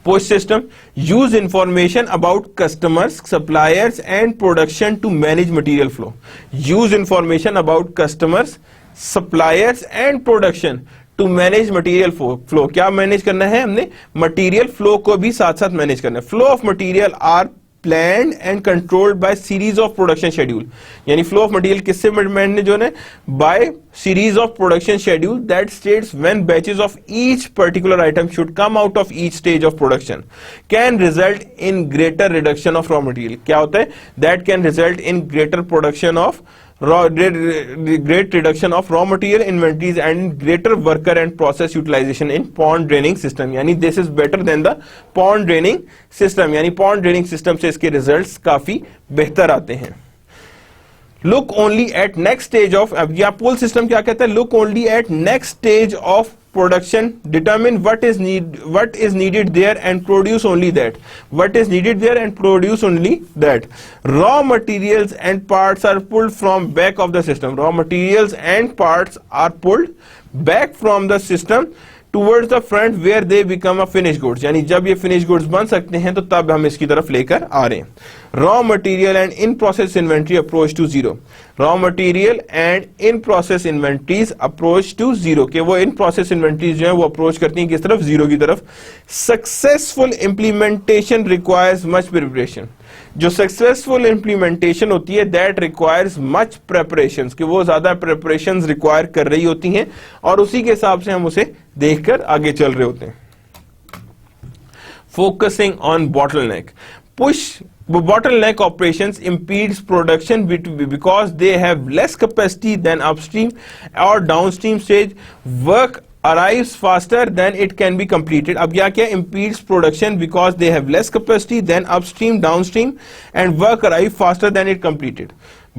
Push system use information about customers, suppliers and production to manage material flow, use information about customers, suppliers and production to manage material flow, क्या मैनेज करना है हमने, मटेरियल फ्लो को भी साथ साथ मैनेज करना है। Flow of material are planned and controlled by series of production schedule, यानी flow of material किससे मैनेज होना है, by series of production schedule that states when batches of each particular item should come out of each stage of production, can result in greater reduction of raw material, क्या होता है, that can result in greater production of great reduction of raw material inventories and greater worker and process utilization in pond draining system, यानी this is better than the pond draining system, यानी pond draining system से इसके results काफी बेहतर आते हैं। Look only at next stage of, अब यहाँ pull system क्या कहता है, look only at next stage of production, determine what is needed there and produce only that, what is needed there and produce only that. Raw materials and parts are pulled from back of the system, raw materials and parts are pulled back from the system towards the front where they become a finished goods, यानी जब ये finished goods बन सकते हैं तो तब हम इसकी तरफ लेकर आ रहे हैं। Raw material and in process inventory approach to zero, raw material and in process inventories approach to zero, कि वो in process inventories जो है वो approach करती हैं किस तरफ, zero की तरफ। Successful implementation requires much preparation, जो सक्सेसफुल इंप्लीमेंटेशन होती है दैट रिक्वायर्स मच प्रेपरेशंस, कि वो ज्यादा प्रेपरेशंस रिक्वायर कर रही होती हैं और उसी के हिसाब से हम उसे देखकर आगे चल रहे होते हैं। Focusing on bottleneck, push bottleneck operations impedes production because they have less capacity than upstream or downstream stage, work arrives faster than it can be completed। अब यह क्या, impedes production because they have less capacity than upstream, downstream and work arrives faster than it completed।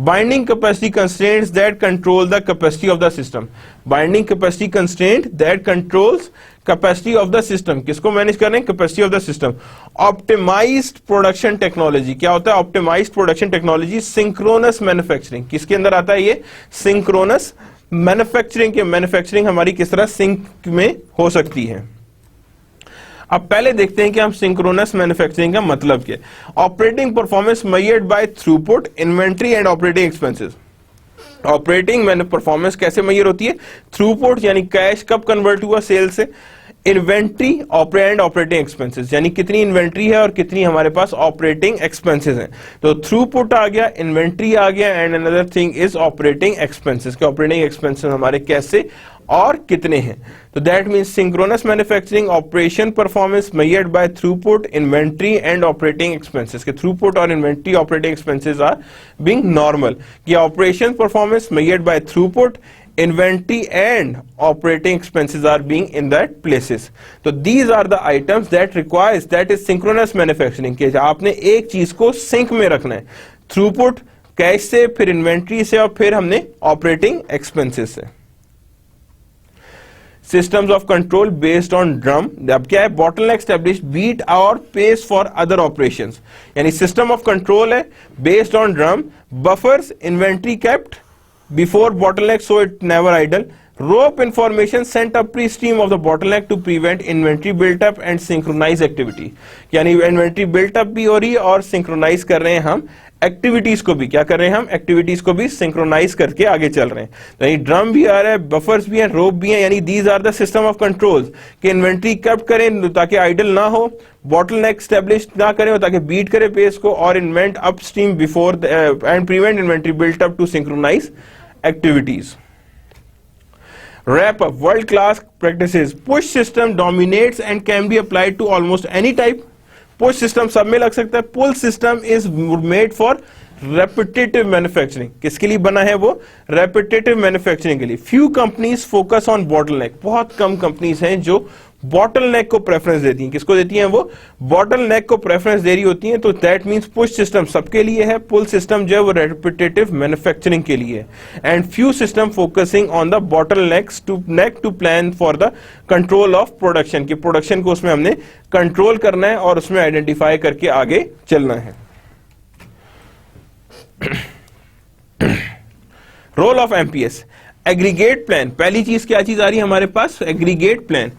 Binding capacity constraints that control the capacity of the system, binding capacity constraint that controls capacity of the system, किसको manage कर रहे हैं, capacity of the system। Optimized production technology, क्या होता है optimized production technology, synchronous manufacturing, किसके अंदर आता है ये, synchronous मैन्युफैक्चरिंग, के मैन्युफैक्चरिंग हमारी किस तरह सिंक में हो सकती है। अब पहले देखते हैं कि हम सिंक्रोनस मैन्युफैक्चरिंग का मतलब क्या है। Operating performance measured by throughput, inventory and operating expenses. Operating performance कैसे मेजर होती है, थ्रूपुट यानी कैश कब कन्वर्ट हुआ सेल से, इन्वेंट्री एंड ऑपरेटिंग एक्सपेंसेस यानी कितनी इन्वेंट्री है और कितनी हमारे पास ऑपरेटिंग एक्सपेंसेस हैं। तो थ्रूपुट आ गया, इन्वेंट्री आ गया and another thing is operating expenses, के ऑपरेटिंग एक्सपेंसेस हमारे कैसे और कितने हैं। तो that means synchronous manufacturing operation performance measured by throughput, inventory and operating expenses, के थ्रूपुट और inventory operating expenses are being normal, कि operation performance measured by throughput, inventory and operating expenses are being in that places। तो these are the items that requires, that is synchronous manufacturing, कि आपने एक चीज को sink में रखना है, थ्रूपुट कैश से, फिर इन्वेंट्री से, और फिर हमने ऑपरेटिंग एक्सपेंसेस से। Systems of control based on drum, अब क्या है, bottleneck established beat और pace for other operations, यानी system of control है based on drum, buffers inventory kept before bottleneck so it never idle, rope information sent upstream of the bottleneck to prevent inventory built up and synchronize activity, यानी inventory built up भी हो रही है और synchronize कर रहे हैं हम एक्टिविटीज को भी, क्या कर रहे हैं हम, एक्टिविटीज को भी सिंक्रोनाइज करके आगे चल रहे हैं। तो यानी ड्रम भी आ रहा है, बफर्स भी हैं, रोप भी हैं, यानी these are the system of controls कि इन्वेंट्री कब करें ताकि आइडल ना हो, बॉटलनेक स्टैब्लिश ना करें ताकि बीट करे पेस को, और invent upstream before and prevent inventory built up to synchronize activities. Wrap up, world class practices. Push system dominates and can be applied to almost any type. Push system सब में लग सकता है। Pull system is made for repetitive manufacturing. किसके लिए बना है वो? Repetitive manufacturing के लिए। Few companies focus on bottleneck. बहुत कम कंपनीज हैं जो bottleneck को प्रेफरेंस देती हैं। किसको देती हैं वो? bottleneck को प्रेफरेंस दे रही होती हैं। तो that means push system सबके लिए है, pull system जो है वो repetitive manufacturing के लिए है। And few system focusing on the bottlenecks to plan for the control of production, कि प्रोडक्शन को उसमें हमने कंट्रोल करना है और उसमें आइडेंटिफाई करके आगे चलना है। Role of MPS, aggregate plan. पहली चीज क्या चीज आ रही है हमारे पास? Aggregate plan.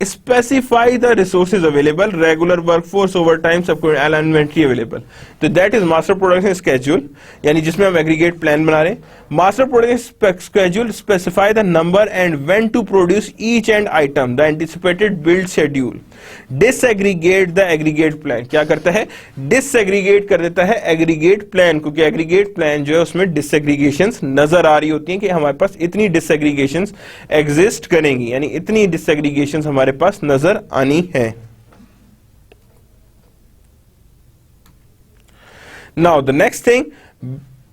Specify the resources available, regular workforce, over time, सबको इन्वेंट्री अवेलेबल। तो that is master production schedule, यानी जिसमें हम एग्रीगेट प्लान बना रहे हैं। Master production schedule specify the number and when to produce each end item, the anticipated build schedule. Disaggregate the aggregate plan, क्या करता है? डिसएग्रीगेट कर देता है एग्रीगेट प्लान, क्योंकि एग्रीगेट प्लान जो है उसमें डिसएग्रीगेशंस नजर आ रही होती हैं कि हमारे पास इतनी डिसएग्रीगेशंस एग्जिस्ट करेंगी, यानी इतनी डिसएग्रीगेशंस हमारे पास नजर आनी है। Now the next thing,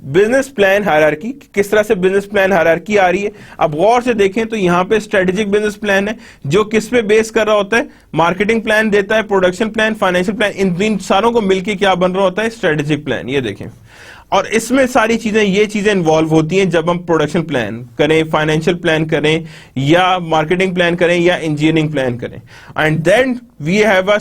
business plan hierarchy. किस तरह से बिजनेस प्लान हायरार्की आ रही है? अब गौर से देखें तो यहां पे स्ट्रेटेजिक बिजनेस प्लान है जो किस पे बेस कर रहा होता है? मार्केटिंग प्लान देता है, प्रोडक्शन प्लान, फाइनेंशियल प्लान, इन सारों को मिलकर क्या बन रहा होता है? Strategic plan. ये देखें, और इसमें सारी चीजें, ये चीजें इन्वॉल्व होती हैं जब हम प्रोडक्शन प्लान करें, फाइनेंशियल प्लान करें, या मार्केटिंग प्लान करें, या इंजीनियरिंग प्लान करें। And then we have a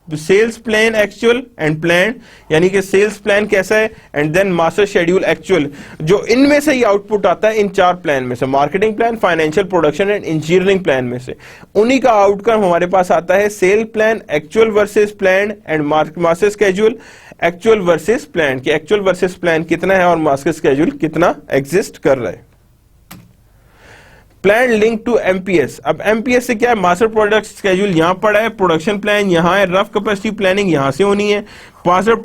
sales plan actual and plan, यानी कि सेल्स प्लान कैसा है, and then master schedule actual, जो इनमें से ही आउटपुट आता है इन चार प्लान में से, marketing plan, financial, production and engineering plan में से। उन्हीं का आउटकम हमारे पास आता है sale plan actual versus plan and master schedule actual versus plan, कि एक्चुअल वर्सेस प्लान कितना है और मास्टर शेड्यूल कितना एग्जिस्ट कर रहा है। Plan link to MPS. अब एमपीएस से क्या है? मास्टर प्रोडक्ट स्केड्यूल यहां पड़ा है, प्रोडक्शन प्लान यहां है, रफ कैपेसिटी प्लानिंग यहां से होनी है, मास्टर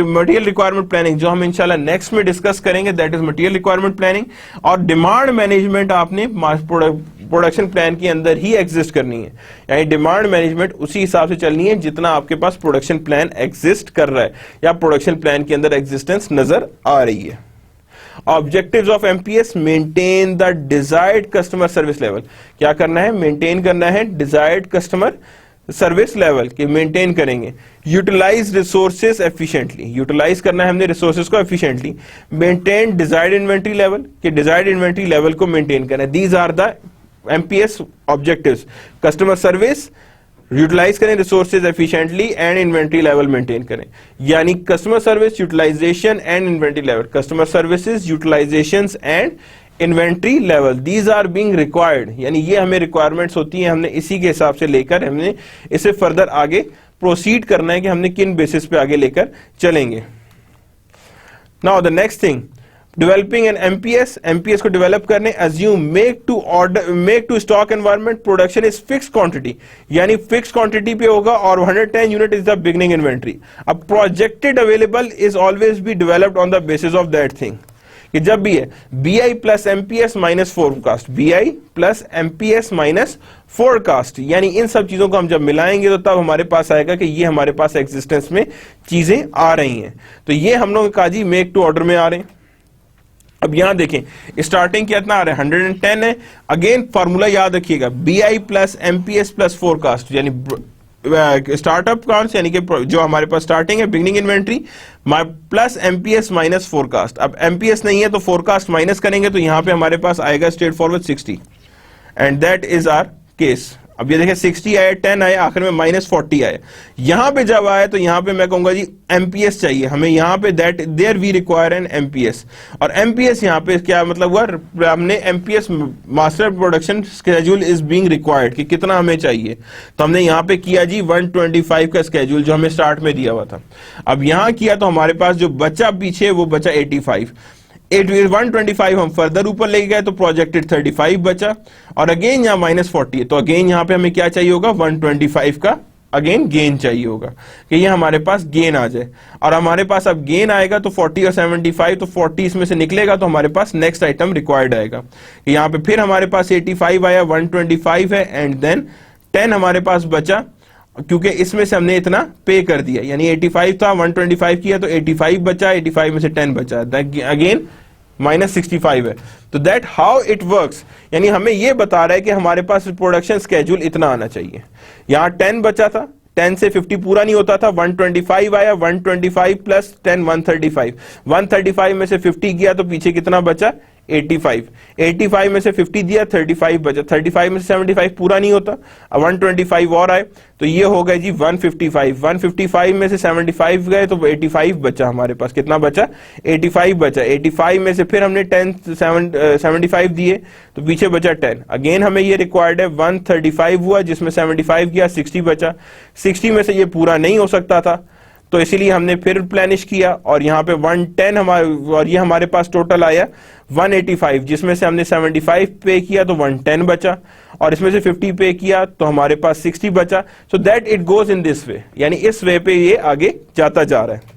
मटेरियल रिक्वायरमेंट प्लानिंग जो हम इंशाल्लाह नेक्स्ट में डिस्कस करेंगे, that is material requirement planning, और डिमांड मैनेजमेंट आपने प्रोडक्शन प्लान के अंदर ही एग्जिस्ट करनी है, यानी डिमांड मैनेजमेंट उसी हिसाब से चलनी है जितना आपके पास प्रोडक्शन प्लान एग्जिस्ट कर रहा है या प्रोडक्शन प्लान के अंदर एग्जिस्टेंस नजर आ रही है। Objectives of MPS, maintain the desired customer service level. क्या करना है? मेंटेन करना है डिजायर्ड कस्टमर सर्विस लेवल के मेंटेन करेंगे। यूटिलाइज रिसोर्सेज एफिशिएंटली, यूटिलाइज करना है हमने रिसोर्सेज को efficiently. Maintain desired inventory level, कि डिजायर्ड इन्वेंट्री लेवल को मेंटेन करना है। These are the MPS objectives. Customer service utilize करें resources efficiently and inventory level maintain करें, यानी customer service utilization and inventory level, customer services utilization and inventory level, these are being required, यानी ये हमें requirements होती हैं, हमने इसी के हिसाब से लेकर हमने इसे फर्दर आगे प्रोसीड करना है कि हमने किन बेसिस पे आगे लेकर चलेंगे। Now the next thing, developing an MPS, MPS को डेवलप करने, assume make to stock environment, production is fix quantity, यानी फिक्स क्वांटिटी पे होगा और 110 unit is the beginning inventory. अब projected available is always be developed on the basis of that thing, कि जब भी है BI plus MPS minus forecast, BI plus MPS minus forecast, यानी इन सब चीजों को हम जब मिलाएंगे तो तब हमारे पास आएगा कि ये हमारे पास एग्जिस्टेंस में चीजें आ रही हैं। तो ये हम लोग कहा जी मेक टू ऑर्डर में आ रहे हैं। अब यहां देखें स्टार्टिंग कितना आ रहा है? 110 है। अगेन फार्मूला याद रखिएगा, BI plus MPS plus forecast, यानी स्टार्टअप काउंट्स यानी कि जो हमारे पास स्टार्टिंग है beginning inventory plus MPS minus forecast. अब एमपीएस नहीं है तो फोरकास्ट माइनस करेंगे तो यहां पे हमारे पास आएगा straight forward 60 and that is our case. अब ये देखिए 60 आया, 10 आया, आखिर में -40 आया। यहां पे जब आया तो यहां पे मैं कहूंगा जी एमपीएस चाहिए हमें, यहां पे that there we require an MPS. और एमपीएस यहां पे क्या मतलब हुआ, हमने MPS master production schedule is being required कि कितना हमें चाहिए, तो हमने यहां पे किया जी 125 का स्केड्यूल जो हमें स्टार्ट में दिया हुआ था। अब यहां किया तो हमारे पास जो बचा पीछे वो बचा 85, 125 हम फर्दर ऊपर ले गए तो प्रोजेक्टेड 35 बचा और अगेन यहाँ -40 है तो अगेन यहाँ पे हमें क्या चाहिए होगा 125 का अगेन गेन चाहिए होगा कि ये हमारे पास गेन आ जाए। और हमारे पास अब गेन आएगा तो 40 और 75 तो 40 इसमें से निकलेगा तो हमारे पास नेक्स्ट आइटम रिक्वायर्ड आएगा। यहाँ पे फिर हमारे पास 85 आया, 125 है एंड देन 10 हमारे पास बचा क्योंकि इसमें से हमने इतना पे कर दिया, यानी 85 था 125 किया तो 85 बचा, 85 में से 10 बचा, अगेन -65 है। तो दैट हाउ इट वर्क्स, यानी हमें यह बता रहा है कि हमारे पास प्रोडक्शन स्केड्यूल इतना आना चाहिए। यहां 10 बचा था, 10 से 50 पूरा नहीं होता था, 125 आया, 125 प्लस 10 135, 135 में से 50 गया तो पीछे कितना बचा 85, 85 में से 50 दिया 35 बचा, 35 में से 75 पूरा नहीं होता, अब 125 और आए तो ये हो गए जी 155, 155 में से 75 गए तो 85 बचा, हमारे पास कितना बचा 85 बचा, 85 में से फिर हमने 75 दिए तो पीछे बचा 10, अगेन हमें ये रिक्वायर्ड है 135 हुआ जिसमें 75 गया 60 बचा, 60 में से ये पूरा नहीं हो सकता था तो इसीलिए हमने फिर प्लेनिश किया और यहाँ पे 110 हमारे और ये हमारे पास टोटल आया 185 जिसमें से हमने 75 पे किया तो 110 बचा और इसमें से 50 पे किया तो हमारे पास 60 बचा। So that it goes in this वे, यानी इस वे पे ये आगे जाता जा रहा है।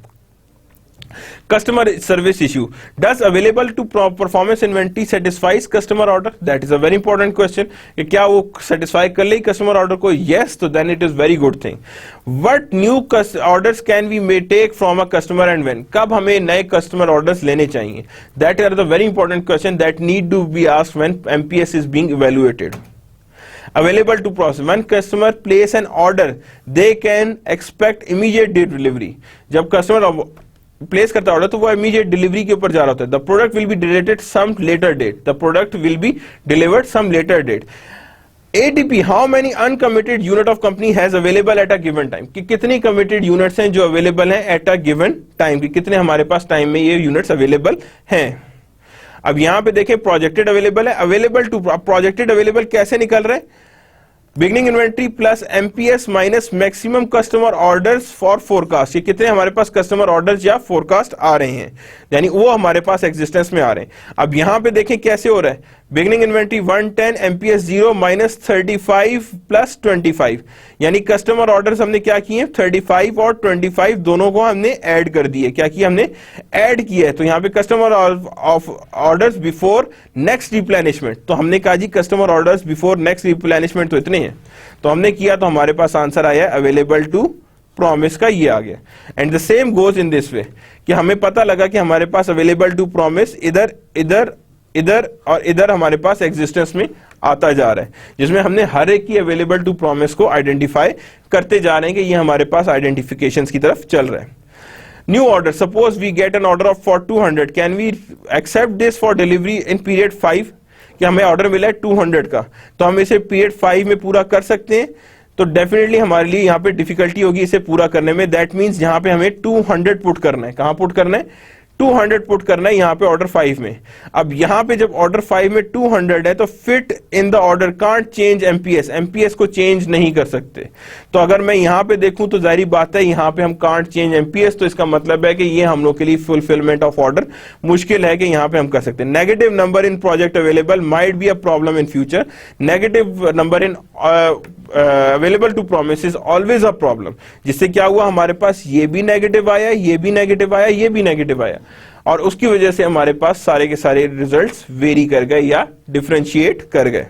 Customer service issue. Does available to performance inventory satisfies customer order? That is a very important question. कि क्या वो satisfy कर ले customer order को? Yes, तो then it is very good thing. What new orders can we may take from a customer and when? कब हमें नए customer orders लेने चाहिए? That are the very important question that need to be asked when MPS is being evaluated. Available to process. When customer place an order, they can expect immediate delivery. जब customer place करता order तो वो immediate delivery के ऊपर जा रहा होता है। The product will be delivered some later date, the product will be delivered some later date. ATP, how many uncommitted unit of company has available at a given time, कि कितनी committed units हैं जो available हैं eight a given time, कि कितने हमारे पास time में ये यूनिट्स अवेलेबल हैं। अब यहां पे देखें प्रोजेक्टेड अवेलेबल है, अवेलेबल टू, प्रोजेक्टेड अवेलेबल कैसे निकल रहे हैं, beginning inventory plus MPS minus maximum customer orders for forecast, ये कितने हमारे पास कस्टमर ऑर्डर्स या फोरकास्ट आ रहे हैं, यानी वो हमारे पास एग्जिस्टेंस में आ रहे हैं। अब यहां पे देखें कैसे हो रहा है, बिगनिंग इन्वेंट्री 110 एमपीएस 0 -35 प्लस 25, यानी कस्टमर ऑर्डर्स हमने क्या किए 35 और 25 दोनों को हमने ऐड कर दिए, क्या किया हमने ऐड किया है। तो यहां पे customer of orders before next replenishment, तो हमने कहा जी customer orders before next replenishment तो इतने हैं, तो हमने किया तो हमारे पास आंसर आया अवेलेबल टू प्रॉमिस का, ये आ गया। And the same goes in this way कि हमें पता लगा कि हमारे पास अवेलेबल टू प्रॉमिस इधर इधर इधर और इधर हमारे पास एग्जिस्टेंस में आता जा रहा है, जिसमें हमने हर एक की अवेलेबल टू प्रॉमिस को आइडेंटिफाई करते जा रहे हैं कि ये हमारे पास आइडेंटिफिकेशन की तरफ चल रहा है। New order, suppose we get an order of for 200, can we accept this for delivery in period 5, कि हमें ऑर्डर मिला है 200 का तो हम इसे पीरियड 5 में पूरा कर सकते हैं, तो डेफिनेटली हमारे लिए यहाँ पे डिफिकल्टी होगी इसे पूरा करने में। दैट मींस यहाँ पे हमें 200 पुट करना है, कहां पुट करना है 200 पुट करना है यहाँ पे ऑर्डर 5 में। अब यहाँ पे जब ऑर्डर 5 में 200 है तो fit in the order can't change MPS, MPS को चेंज नहीं कर सकते। तो अगर मैं यहाँ पे देखूं तो जाहिर बात है यहाँ पे हम कांट चेंज एमपीएस, तो इसका मतलब है कि ये हम लोग के लिए फुलफिलमेंट ऑफ ऑर्डर मुश्किल है कि यहाँ पे हम कर सकते हैं। Negative number in project available might be a problem in future, negative number in available to promise is always a problem, जिससे क्या हुआ हमारे पास ये भी नेगेटिव आया, ये भी नेगेटिव आया, ये भी नेगेटिव आया, और उसकी वजह से हमारे पास सारे के सारे रिजल्ट्स वेरी कर गए या डिफरेंशिएट कर गए।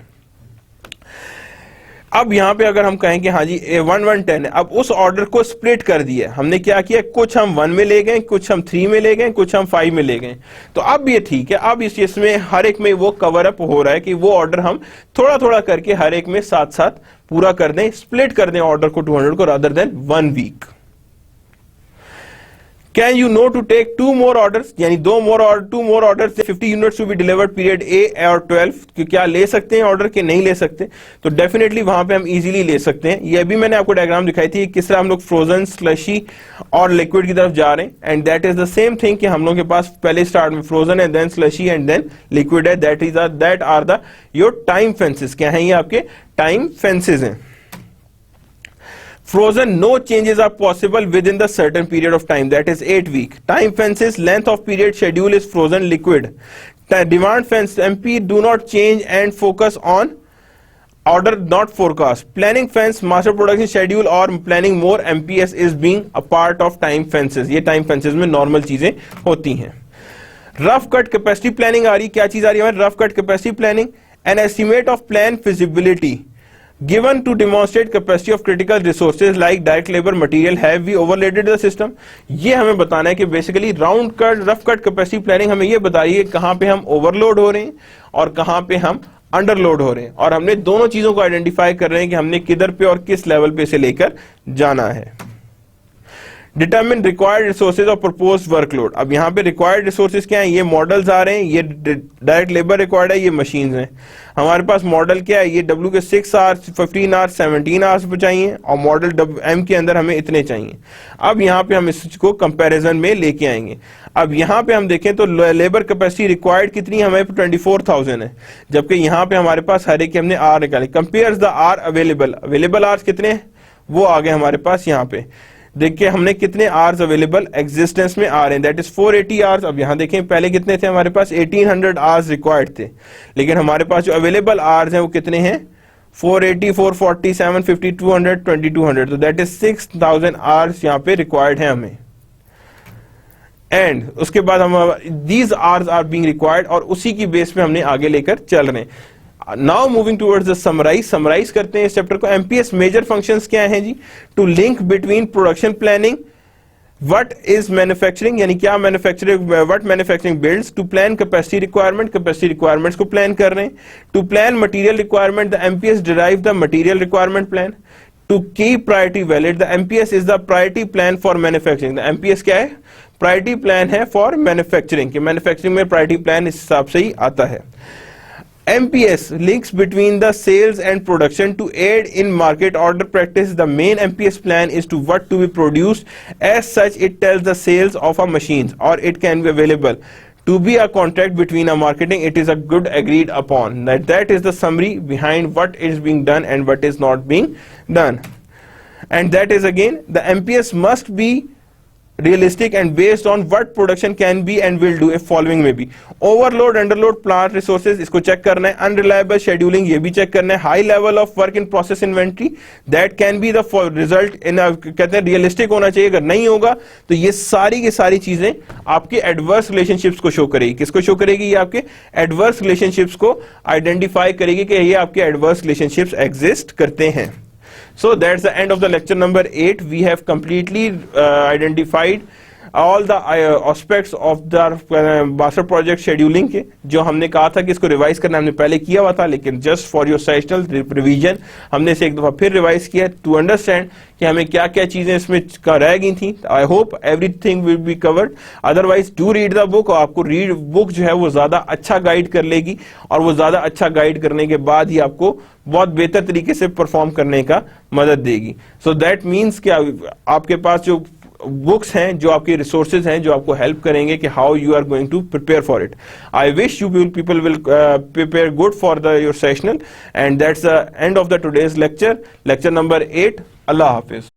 अब यहाँ पे अगर हम कहें कि हाँ जी 1-1-10 है, अब उस ऑर्डर को स्प्लिट कर दिया हमने, क्या किया, कुछ हम 1 में ले गए, कुछ हम 3 में ले गए, कुछ हम 5 में ले गए, तो अब ये ठीक है, अब इसमें हर एक में वो कवर अप हो रहा है कि वो ऑर्डर हम थोड़ा थोड़ा करके हर एक में साथ साथ पूरा कर दें, स्प्लिट कर दें ऑर्डर को 200 को rather than 1 week. Can you know to take 2 more orders, यानी 2 more orders 50 units to be delivered period A और 12, कि क्या ले सकते हैं ऑर्डर के नहीं ले सकते? तो डेफिनेटली वहां पे हम इजीली ले सकते हैं। ये भी मैंने आपको डायग्राम दिखाई थी किस तरह हम लोग फ्रोजन, स्लशी और लिक्विड की तरफ जा रहे हैं, and that is the same thing कि हम लोग के पास पहले स्टार्ट में फ्रोजन है, then slushy and then liquid है। That are the your time fences. क्या है ये आपके टाइम फेंसेस हैं। Frozen, no changes are possible within the certain period of time, that is 8 week. Time fences, length of period schedule is frozen liquid. Demand fence MP do not change and focus on order not forecast. Planning fence, master production schedule or planning more MPS is being a part of time fences. ये time fences में normal चीजें होती हैं। Rough cut capacity planning आ रही, क्या चीज आ रही है? Rough cut capacity planning, an estimate of plan feasibility given to demonstrate capacity of critical resources like direct labor, material, have we overloaded the system। ये हमें बताना है कि basically round cut, rough cut capacity planning हमें ये बताइए है कहां पे हम ओवरलोड हो रहे हैं और कहां पे हम अंडरलोड हो रहे हैं, और हमने दोनों चीजों को आइडेंटिफाई कर रहे हैं कि हमने किधर पे और किस लेवल पे से लेकर जाना है। डिटरमिन रिक्वायर्ड रिसोर्सेज और प्रपोज वर्कलोड। अब यहाँ पे रिक्वायर्ड रिसोर्सेज क्या है? ये मॉडल्स आ रहे हैं, ये डायरेक्ट लेबर रिक्वायर्ड है, ये मशीन्स हैं। हमारे पास मॉडल क्या है? ये W के 6 आवर्स, 15 आवर्स, 17 आवर्स पे चाहिए, और मॉडल M के अंदर हमें इतने चाहिए। अब यहाँ पे हम इसको कंपैरिजन में लेके आएंगे। अब यहाँ पे हम देखें तो लेबर कैपेसिटी रिक्वायर्ड कितनी हमें 24,000 है, जबकि यहाँ पे हमारे पास हर एक हमने आर निकाले। Compare the R available, available hours कितने हैं वो आ गए हमारे पास। यहाँ पे देखिए हमने कितने आवर्स अवेलेबल एग्जिस्टेंस में आ रहे हैं, दैट इज 480 आवर्स। अब यहाँ देखें पहले कितने थे हमारे पास? 1800 आवर्स रिक्वायर्ड थे, लेकिन हमारे पास जो अवेलेबल आवर्स हैं वो कितने हैं? 480, 440, 750, 200, 2200, तो दैट इज 6000 आवर्स यहाँ पे रिक्वायर्ड है हमें। एंड उसके बाद हम these hours are being required, और उसी की बेस पे हमने आगे लेकर चल रहे हैं। Now moving towards the summarize करते हैं इस चैप्टर को। एमपीएस मेजर फंक्शंस क्या हैं जी? To link between production planning, what is manufacturing, यानी क्या manufacturing, what manufacturing builds, to plan capacity requirement, capacity requirements को प्लान कर रहे हैं। To plan material requirement, the MPS derive the material requirement plan. To keep priority valid, the MPS is the priority plan for manufacturing. The MPS क्या है? Priority plan है for manufacturing, कि manufacturing में priority plan इस हिसाब से ही आता है। MPS links between the sales and production to aid in market order practice. The main MPS plan is to what to be produced. As such, it tells the sales of a machines, or it can be available to be a contract between a marketing. It is a good agreed upon. That is the summary behind what is being done and what is not being done. And that is again, the MPS must be realistic and based on what production can be and will do if following में भी overload, underload, plant resources इसको check करना है। unreliable scheduling ये भी check करना है। high level of work in process inventory that can be the result in a, कहते हैं realistic होना चाहिए, अगर नहीं होगा तो ये सारी की सारी चीजें आपके adverse relationships को शो करेगी। किसको शो करेगी? ये आपके adverse relationships को आइडेंटिफाई करेगी कि ये आपके adverse relationships exist करते हैं। So that's the end of the lecture number 8. We have completely identified all the aspects of the master project scheduling के, जो हमने कहा था कि इसको रिवाइज करना हमने पहले किया हुआ था, लेकिन just for your sessional revision हमने इसे एक दफा फिर रिवाइज किया टू अंडरस्टैंड कि हमें क्या क्या चीजें इसमें रह गई थी। I hope everything will be covered. Otherwise do read the book, और आपको रीड बुक जो है वो ज्यादा अच्छा गाइड कर लेगी, और वो ज्यादा अच्छा गाइड करने के बाद ही आपको बहुत बेहतर तरीके से परफॉर्म करने का मदद देगी। सो दैट मीन्स कि आपके पास जो बुक्स हैं, जो आपके रिसोर्सेज हैं, जो आपको हेल्प करेंगे कि how you are going to prepare for it. I wish you people will prepare good for the your sessional, and that's the end of the today's lecture number 8। अल्लाह हाफिज।